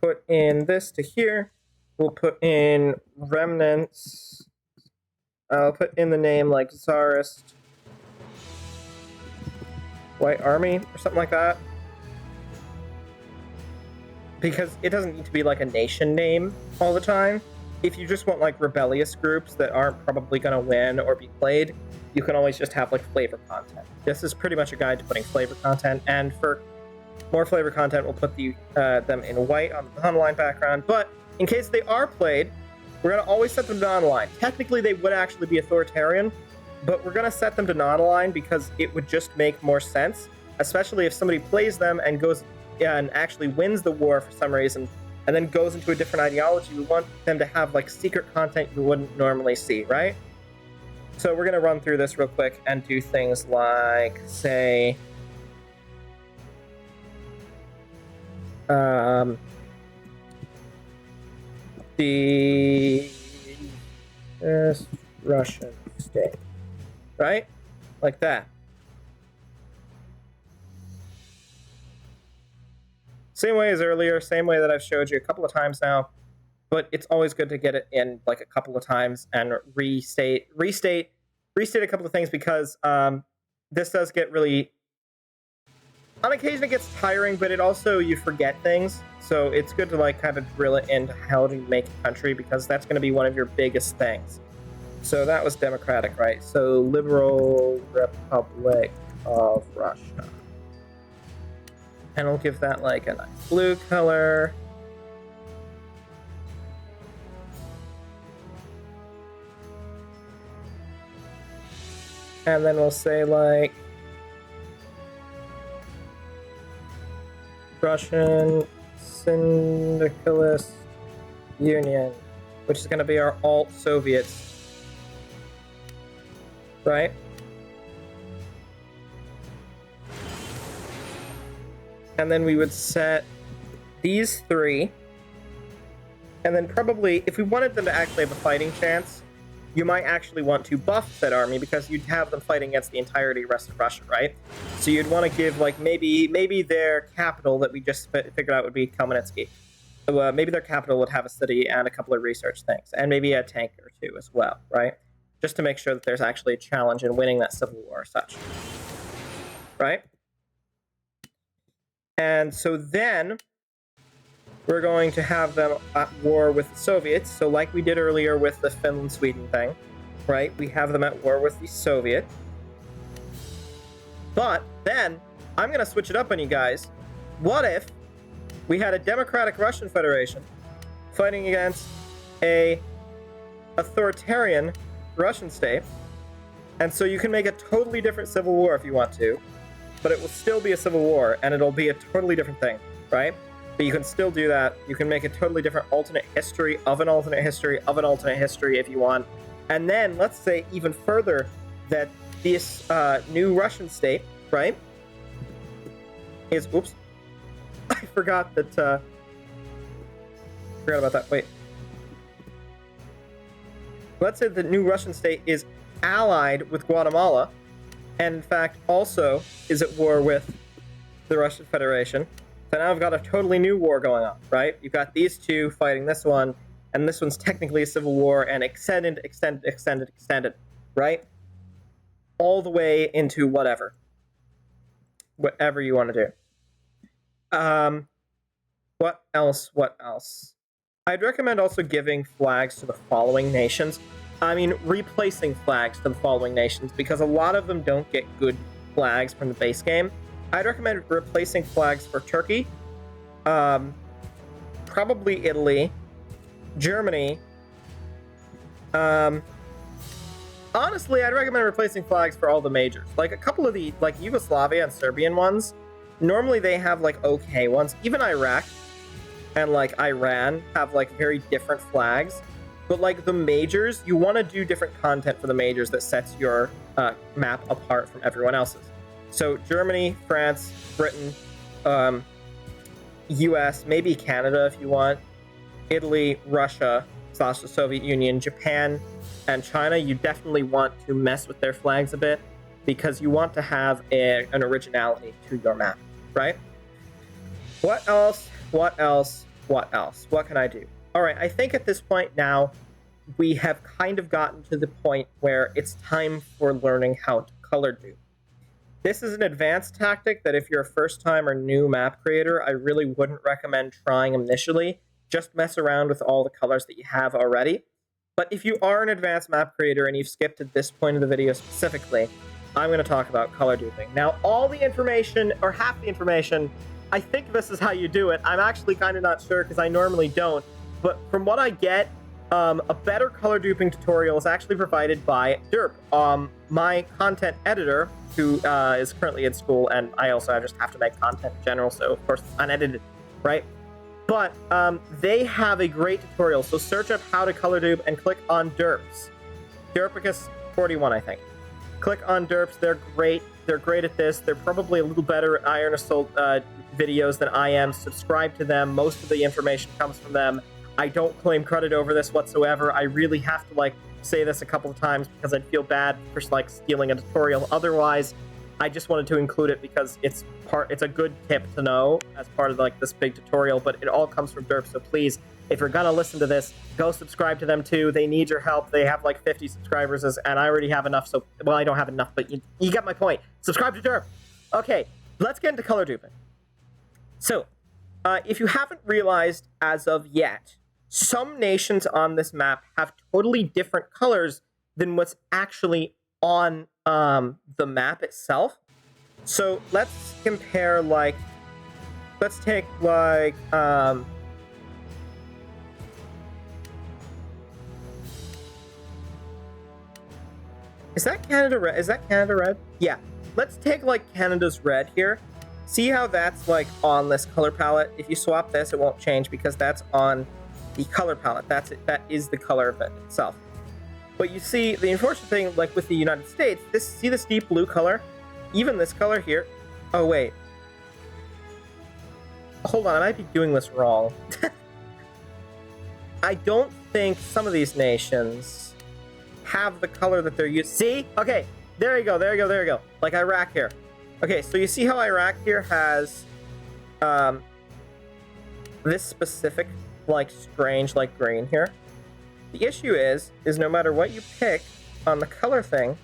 Put in this to here. We'll put in remnants. I'll put in the name, like, Tsarist White Army or something like that. Because it doesn't need to be, like, a nation name all the time. If you just want, like, rebellious groups that aren't probably going to win or be played, you can always just have, like, flavor content. This is pretty much a guide to putting flavor content, and for more flavor content, we'll put them in white on the non-aligned background. But in case they are played, we're going to always set them to non-aligned. Technically, they would actually be authoritarian, but we're going to set them to non-aligned because it would just make more sense, especially if somebody plays them and goes and actually wins the war for some reason, and then goes into a different ideology. We want them to have, like, secret content you wouldn't normally see, right? So we're going to run through this real quick and do things like, say, the Russian state, right? Like that. Same way as earlier, same way that I've showed you a couple of times now, but it's always good to get it in, like, a couple of times and restate a couple of things, because this does get really, on occasion it gets tiring, but it also, you forget things, so it's good to, like, kind of drill it into how to make a country, because that's going to be one of your biggest things. So that was democratic, right? So Liberal Republic of Russia. And I'll give that, like, a nice blue color. And then we'll say, like, Russian Syndicalist Union, which is going to be our alt-Soviets, right? And then we would set these 3. And then probably, if we wanted them to actually have a fighting chance, you might actually want to buff that army because you'd have them fighting against the entirety of the rest of Russia, right? So you'd want to give, like, maybe their capital that we just figured out would be Kamenetsky. So maybe their capital would have a city and a couple of research things, and maybe a tank or 2 as well, right? Just to make sure that there's actually a challenge in winning that civil war or such, right? And so then we're going to have them at war with the Soviets. So like we did earlier with the Finland-Sweden thing, right? We have them at war with the Soviet. But then, I'm going to switch it up on you guys. What if we had a democratic Russian Federation fighting against a authoritarian Russian state? And so you can make a totally different civil war if you want to, but it will still be a civil war, and it'll be a totally different thing, right? But you can still do that. You can make a totally different alternate history of an alternate history of an alternate history if you want. And then let's say even further that this new Russian state, right, is, oops, I forgot that, forgot about that, wait. Let's say the new Russian state is allied with Guatemala, and in fact also is at war with the Russian Federation. So now I've got a totally new war going on, right? You've got these 2 fighting this one, and this one's technically a civil war, and extended, right? All the way into whatever you want to do. What else? I'd recommend also giving flags to the following nations. I mean, replacing flags to the following nations, because a lot of them don't get good flags from the base game. I'd recommend replacing flags for Turkey, probably Italy, Germany. Honestly, I'd recommend replacing flags for all the majors. Like a couple of the, like Yugoslavia and Serbian ones, normally they have like okay ones. Even Iraq and like Iran have like very different flags. But like the majors, you want to do different content for the majors that sets your map apart from everyone else's. So Germany, France, Britain, US, maybe Canada if you want, Italy, Russia, / the Soviet Union, Japan, and China, you definitely want to mess with their flags a bit because you want to have an originality to your map, right? What else? What can I do? All right, I think at this point now, we have kind of gotten to the point where it's time for learning how to color dupe. This is an advanced tactic that if you're a first-time or new map creator, I really wouldn't recommend trying initially. Just mess around with all the colors that you have already. But if you are an advanced map creator and you've skipped at this point of the video specifically, I'm going to talk about color duping. Now, all the information, or half the information, I think this is how you do it. I'm actually kind of not sure because I normally don't. But from what I get, a better color duping tutorial is actually provided by Derp, my content editor, who is currently in school, and I also just have to make content in general, so of course unedited, right? But they have a great tutorial, so search up how to color dupe and click on Derps. Derpicus 41, I think. Click on Derps, they're great. They're great at this. They're probably a little better at Iron Assault videos than I am. Subscribe to them. Most of the information comes from them. I don't claim credit over this whatsoever. I really have to like say this a couple of times because I'd feel bad for like stealing a tutorial. Otherwise, I just wanted to include it because it's a good tip to know as part of like this big tutorial, but it all comes from Derp. So please, if you're gonna listen to this, go subscribe to them too. They need your help. They have like 50 subscribers and I already have enough. So, well, I don't have enough, but you get my point. Subscribe to Derp. Okay, let's get into color duping. So, if you haven't realized as of yet, some nations on this map have totally different colors than what's actually on the map itself. So let's compare, like, let's take, like, is that Canada red? Is that Canada red? Yeah. Let's take, like, Canada's red here. See how that's, like, on this color palette? If you swap this, it won't change because that's on the color palette. That's it. That is the color of it itself. But you see, the unfortunate thing, like with the United States, see this deep blue color? Even this color here. Oh, wait. hold on, I might be doing this wrong. I don't think some of these nations have the color that they're used. See? Okay, there you go, there you go, there you go. Like Iraq here. Okay, so you see how Iraq here has this specific, like, strange, like, green here? The issue is no matter what you pick on the color thing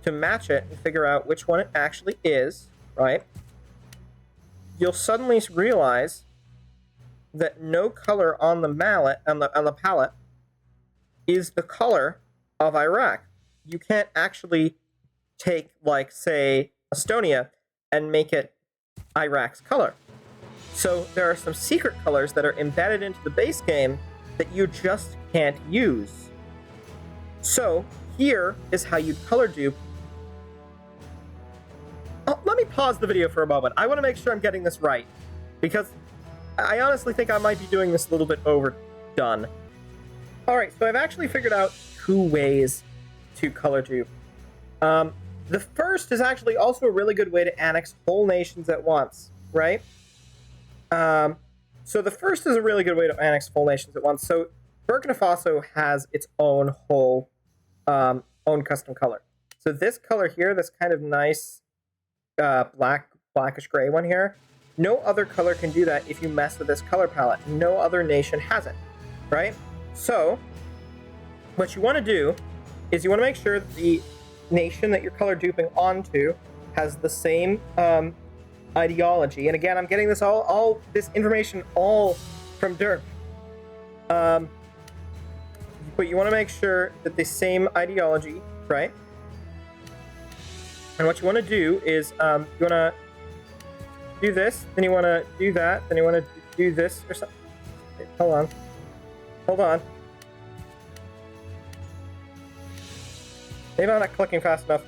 to match it and figure out which one it actually is, right? You'll suddenly realize that no color on the palette is the color of Iraq. You can't actually take, like, say, Estonia and make it Iraq's color. So there are some secret colors that are embedded into the base game that you just can't use. So here is how you color dupe. Oh, let me pause the video for a moment. I want to make sure I'm getting this right, because I honestly think I might be doing this a little bit overdone. All right, so I've actually figured out 2 ways to color dupe. The first is actually also a really good way to annex whole nations at once, right? So the first is a really good way to annex whole nations at once. So Burkina Faso has its own whole, own custom color. So this color here, this kind of nice blackish gray one here, no other color can do that if you mess with this color palette. No other nation has it, right? So what you want to do is you want to make sure that the nation that you're color duping onto has the same ideology. And again, I'm getting this all this information all from Dirk. But you want to make sure that the same ideology, right? And what you want to do is you want to do this, then you want to do that, then you want to do this or something. Okay, hold on. Maybe I'm not clicking fast enough.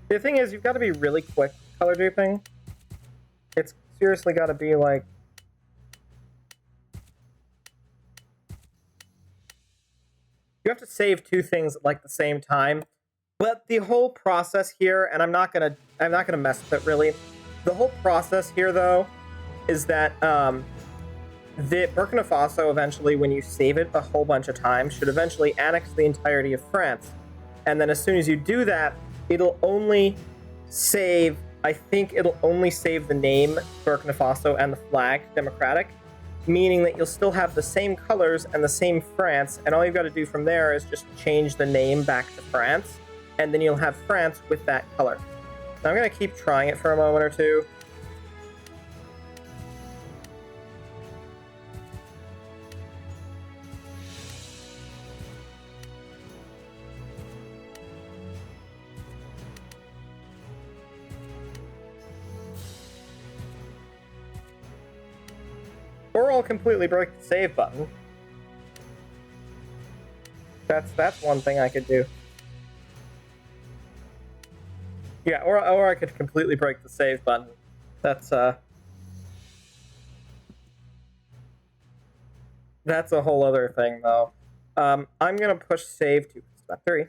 The thing is, you've got to be really quick color duping. It's seriously got to be like... You have to save 2 things at like the same time. But the whole process here, and I'm not gonna mess with it really. The whole process here though is that the Burkina Faso eventually, when you save it a whole bunch of times, should eventually annex the entirety of France. And then as soon as you do that, it'll only save, I think it'll only save the name Burkina Faso and the flag Democratic, meaning that you'll still have the same colors and the same France, and all you've got to do from there is just change the name back to France, and then you'll have France with that color. Now I'm going to keep trying it for a moment or two. Or I'll completely break the save button. That's one thing I could do. Yeah, or I could completely break the save button. That's a whole other thing though. I'm gonna push save to step 3,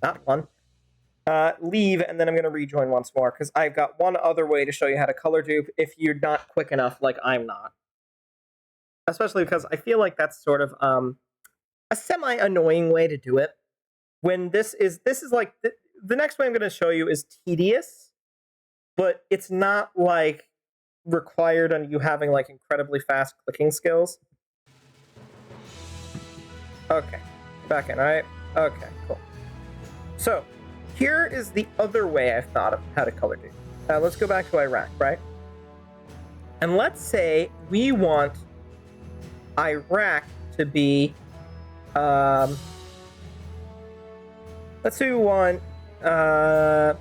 not 1. Leave, and then I'm gonna rejoin once more because I've got one other way to show you how to color dupe if you're not quick enough, like I'm not. Especially because I feel like that's sort of a semi-annoying way to do it. When this is like the next way I'm going to show you is tedious, but it's not like required on you having like incredibly fast clicking skills. Okay, back in, all right? Okay, cool. So here is the other way I've thought of how to color dupe. Let's go back to Iraq, right? And let's say we want Iraq to be, let's say we want, gotta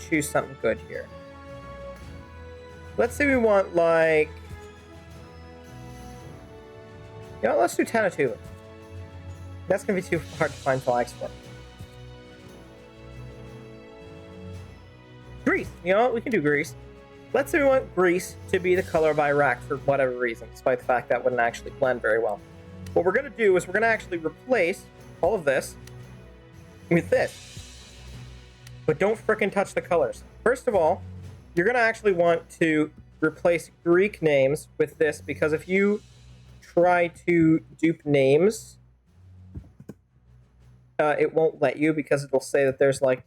choose something good here. Let's say we want like, You know, let's do Tanatu. That's going to be too hard to find flags for. Greece. You know what? We can do Greece. Let's say we want Greece to be the color of Iraq for whatever reason, despite the fact that wouldn't actually blend very well. What we're going to do is we're going to actually replace all of this with this. But don't frickin' touch the colors. First of all, you're going to actually want to replace Greek names with this, because if you try to dupe names, it won't let you, because it'll say that there's like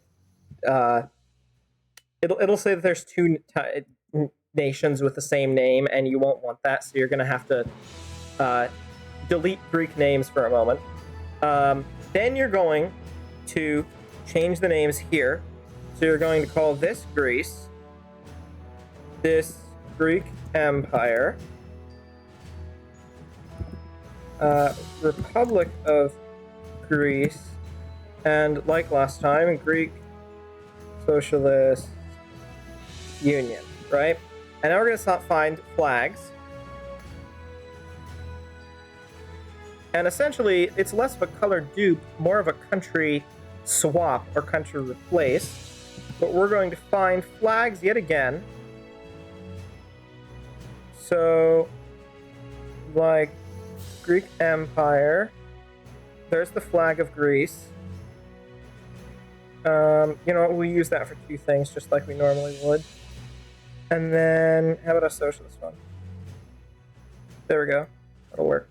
it'll say that there's two nations with the same name, and you won't want that, so you're going to have to delete Greek names for a moment. Then you're going to change the names here. So you're going to call this Greece, this Greek Empire, Republic of Greece, and like last time, Greek Socialist Union, right? And now we're going to find flags. And essentially, it's less of a color dupe, more of a country swap or country replace. But we're going to find flags yet again. So, like Greek Empire, there's the flag of Greece. You know, we use that for two things, just like we normally would. And then, how about a socialist one? There we go. That'll work.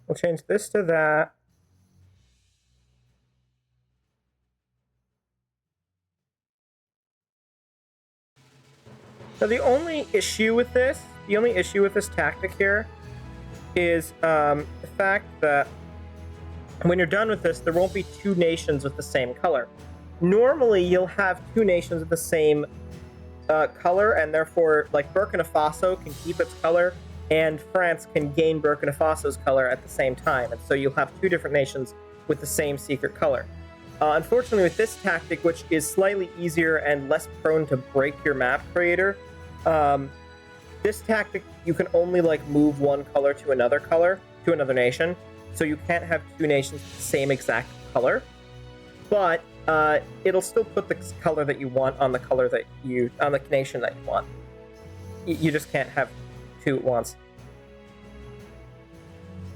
We'll change this to that. Now the only issue with this tactic here is the fact that when you're done with this, there won't be two nations with the same color. Normally, you'll have two nations with the same color, and therefore, like, Burkina Faso can keep its color, and France can gain Burkina Faso's color at the same time. And so you'll have two different nations with the same secret color. Unfortunately, with this tactic, which is slightly easier and less prone to break your map creator, this tactic, you can only, like, move one color to another nation. So you can't have two nations with the same exact color. But it'll still put the color that you want on the nation that you want. You just can't have two at once.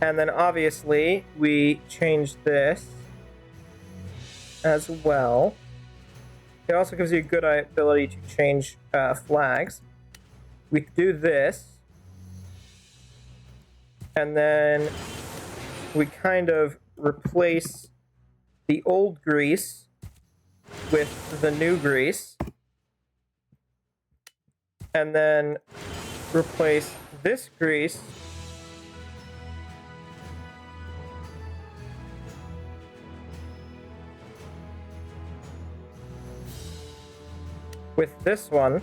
And then obviously we change this as well. It also gives you a good ability to change flags. We do this, and then we kind of replace the old Greece with the new Greece, and then replace this Greece with this one.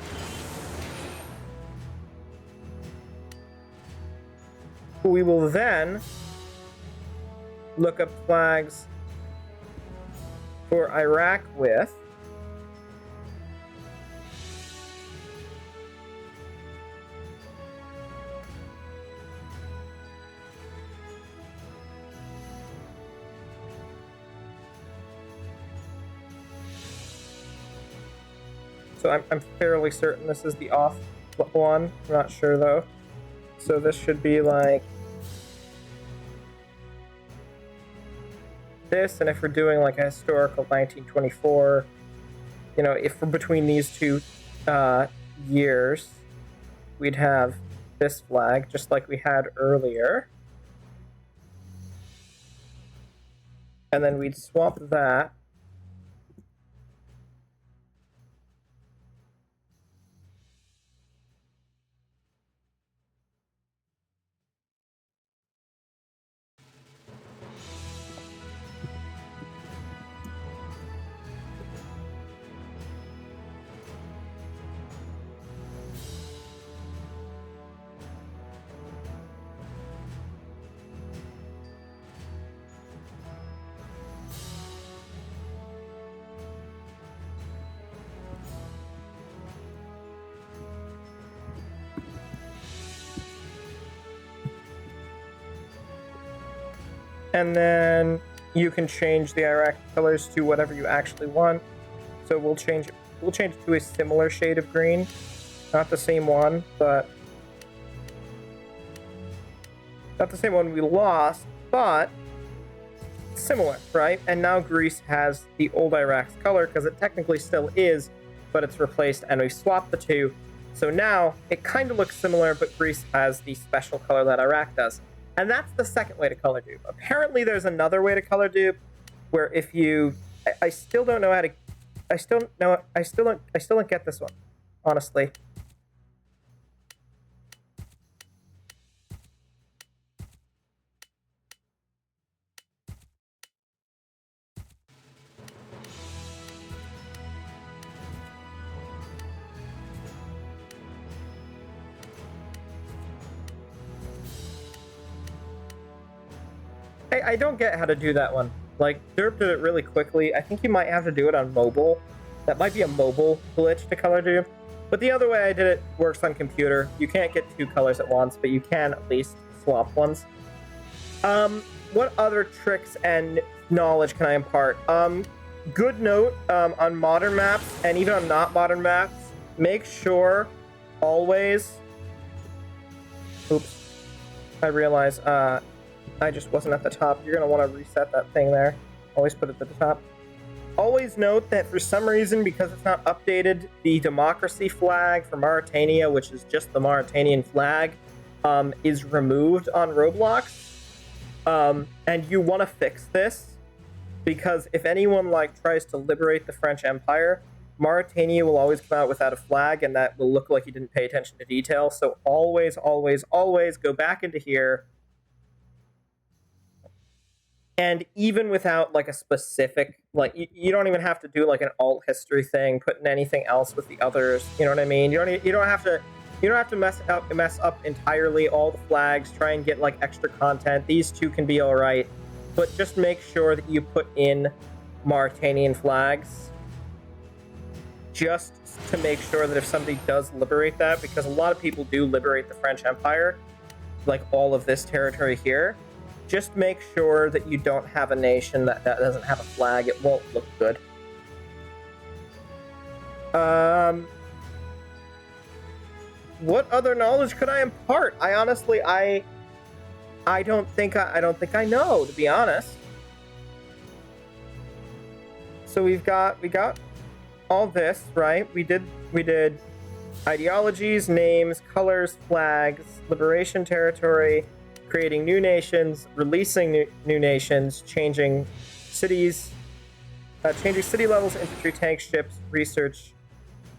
We will then look up flags for Iraq with. So I'm fairly certain this is the off one. I'm not sure though. So this should be like this, and if we're doing like a historical 1924, you know, if we're between these two years, we'd have this flag just like we had earlier. And then we'd swap that. And then you can change the Iraq colors to whatever you actually want. So we'll change it to a similar shade of green. Not the same one, but not the same one we lost, but similar, right? And now Greece has the old Iraq's color, because it technically still is, but it's replaced, and we swapped the two. So now it kind of looks similar, but Greece has the special color that Iraq does. And that's the second way to color dupe. Apparently there's another way to color dupe, where if you... I still don't know how to... I still don't get this one, honestly. I don't get how to do that one. Like, Derp did it really quickly. I think you might have to do it on mobile. That might be a mobile glitch to color dupe. But the other way I did it works on computer. You can't get two colors at once, but you can at least swap ones. What other tricks and knowledge can I impart? Good note, on modern maps, and even on not modern maps, make sure always... Oops. I realize, I just wasn't at the top. You're going to want to reset that thing there. Always put it at the top. Always note that for some reason, because it's not updated, the democracy flag for Mauritania, which is just the Mauritanian flag, is removed on Roblox. And you want to fix this, because if anyone tries to liberate the French Empire, Mauritania will always come out without a flag, and that will look like you didn't pay attention to detail. So always, always, always go back into here. And even without a specific, you don't even have to do an alt history thing, put in anything else with the others. You know what I mean? You don't have to mess up entirely all the flags. Try and get extra content. These two can be all right, but just make sure that you put in Mauritanian flags, just to make sure that if somebody does liberate that, because a lot of people do liberate the French Empire, all of this territory here. Just make sure that you don't have a nation that doesn't have a flag. It won't look good. What other knowledge could I impart? I honestly, I don't think I know, to be honest. So we got all this, right? We did ideologies, names, colors, flags, liberation territory, creating new nations, releasing new nations, changing cities, changing city levels, infantry, tanks, ships, research,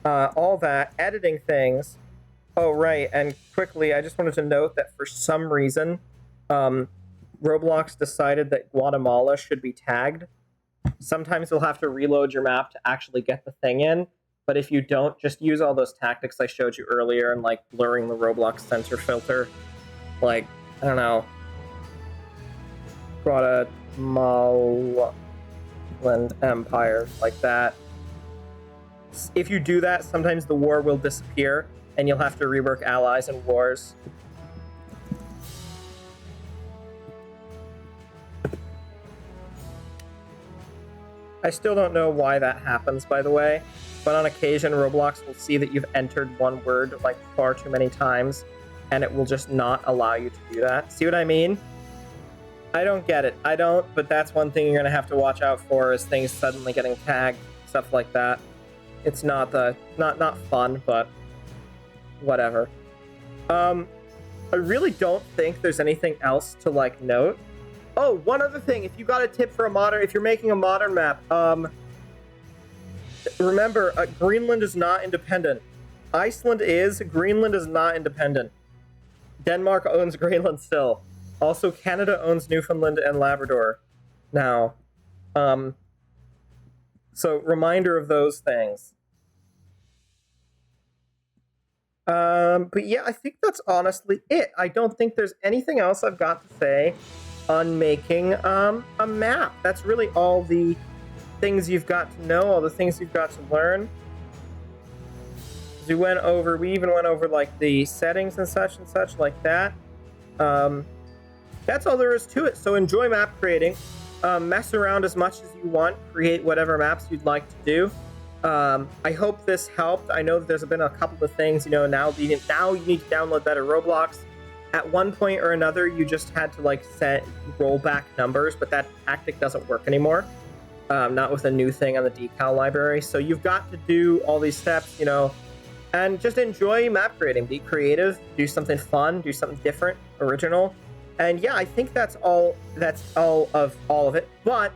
all that, editing things. Oh, right, and quickly, I just wanted to note that for some reason, Roblox decided that Guatemala should be tagged. Sometimes you'll have to reload your map to actually get the thing in, but if you don't, just use all those tactics I showed you earlier and blurring the Roblox censor filter. I don't know, Guatemalan Empire, like that. If you do that, sometimes the war will disappear, and you'll have to rework allies and wars. I still don't know why that happens, by the way, but on occasion, Roblox will see that you've entered one word far too many times, and it will just not allow you to do that. See what I mean? I don't get it. I don't, but that's one thing you're going to have to watch out for, is things suddenly getting tagged, stuff like that. It's not fun, but whatever. I really don't think there's anything else to note. Oh, one other thing, if you got a tip for if you're making a modern map, remember, Greenland is not independent. Iceland is, Greenland is not independent. Denmark owns Greenland still. Also, Canada owns Newfoundland and Labrador now. So, reminder of those things. But yeah, I think that's honestly it. I don't think there's anything else I've got to say on making a map. That's really all the things you've got to know, all the things you've got to learn. We even went over the settings and such like that. that's all there is to it. So enjoy map creating. Mess around as much as you want. Create whatever maps you'd like to do. I hope this helped. I know that there's been a couple of things, now you need to download better Roblox. At one point or another, you just had to set rollback numbers, but that tactic doesn't work anymore. Not with a new thing on the decal library. So you've got to do all these steps, and just enjoy map creating. Be creative, do something fun, do something different, original. And yeah, I think that's all of it. But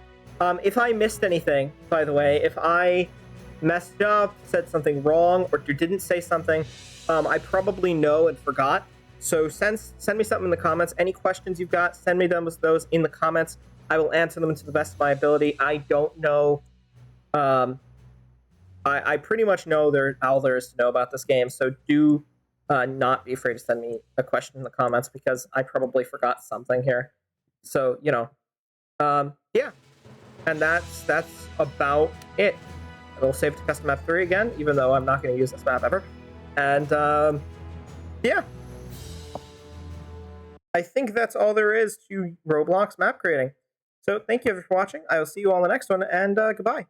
if I missed anything, by the way, if I messed up, said something wrong, or didn't say something, I probably know and forgot. So send me something in the comments. Any questions you've got, send me those in the comments. I will answer them to the best of my ability. I don't know. I pretty much know all there is to know about this game. So do not be afraid to send me a question in the comments, because I probably forgot something here. So yeah, and that's about it. I'll save to custom map 3 again, even though I'm not going to use this map ever. And yeah, I think that's all there is to Roblox map creating. So thank you for watching. I will see you all in the next one, and goodbye.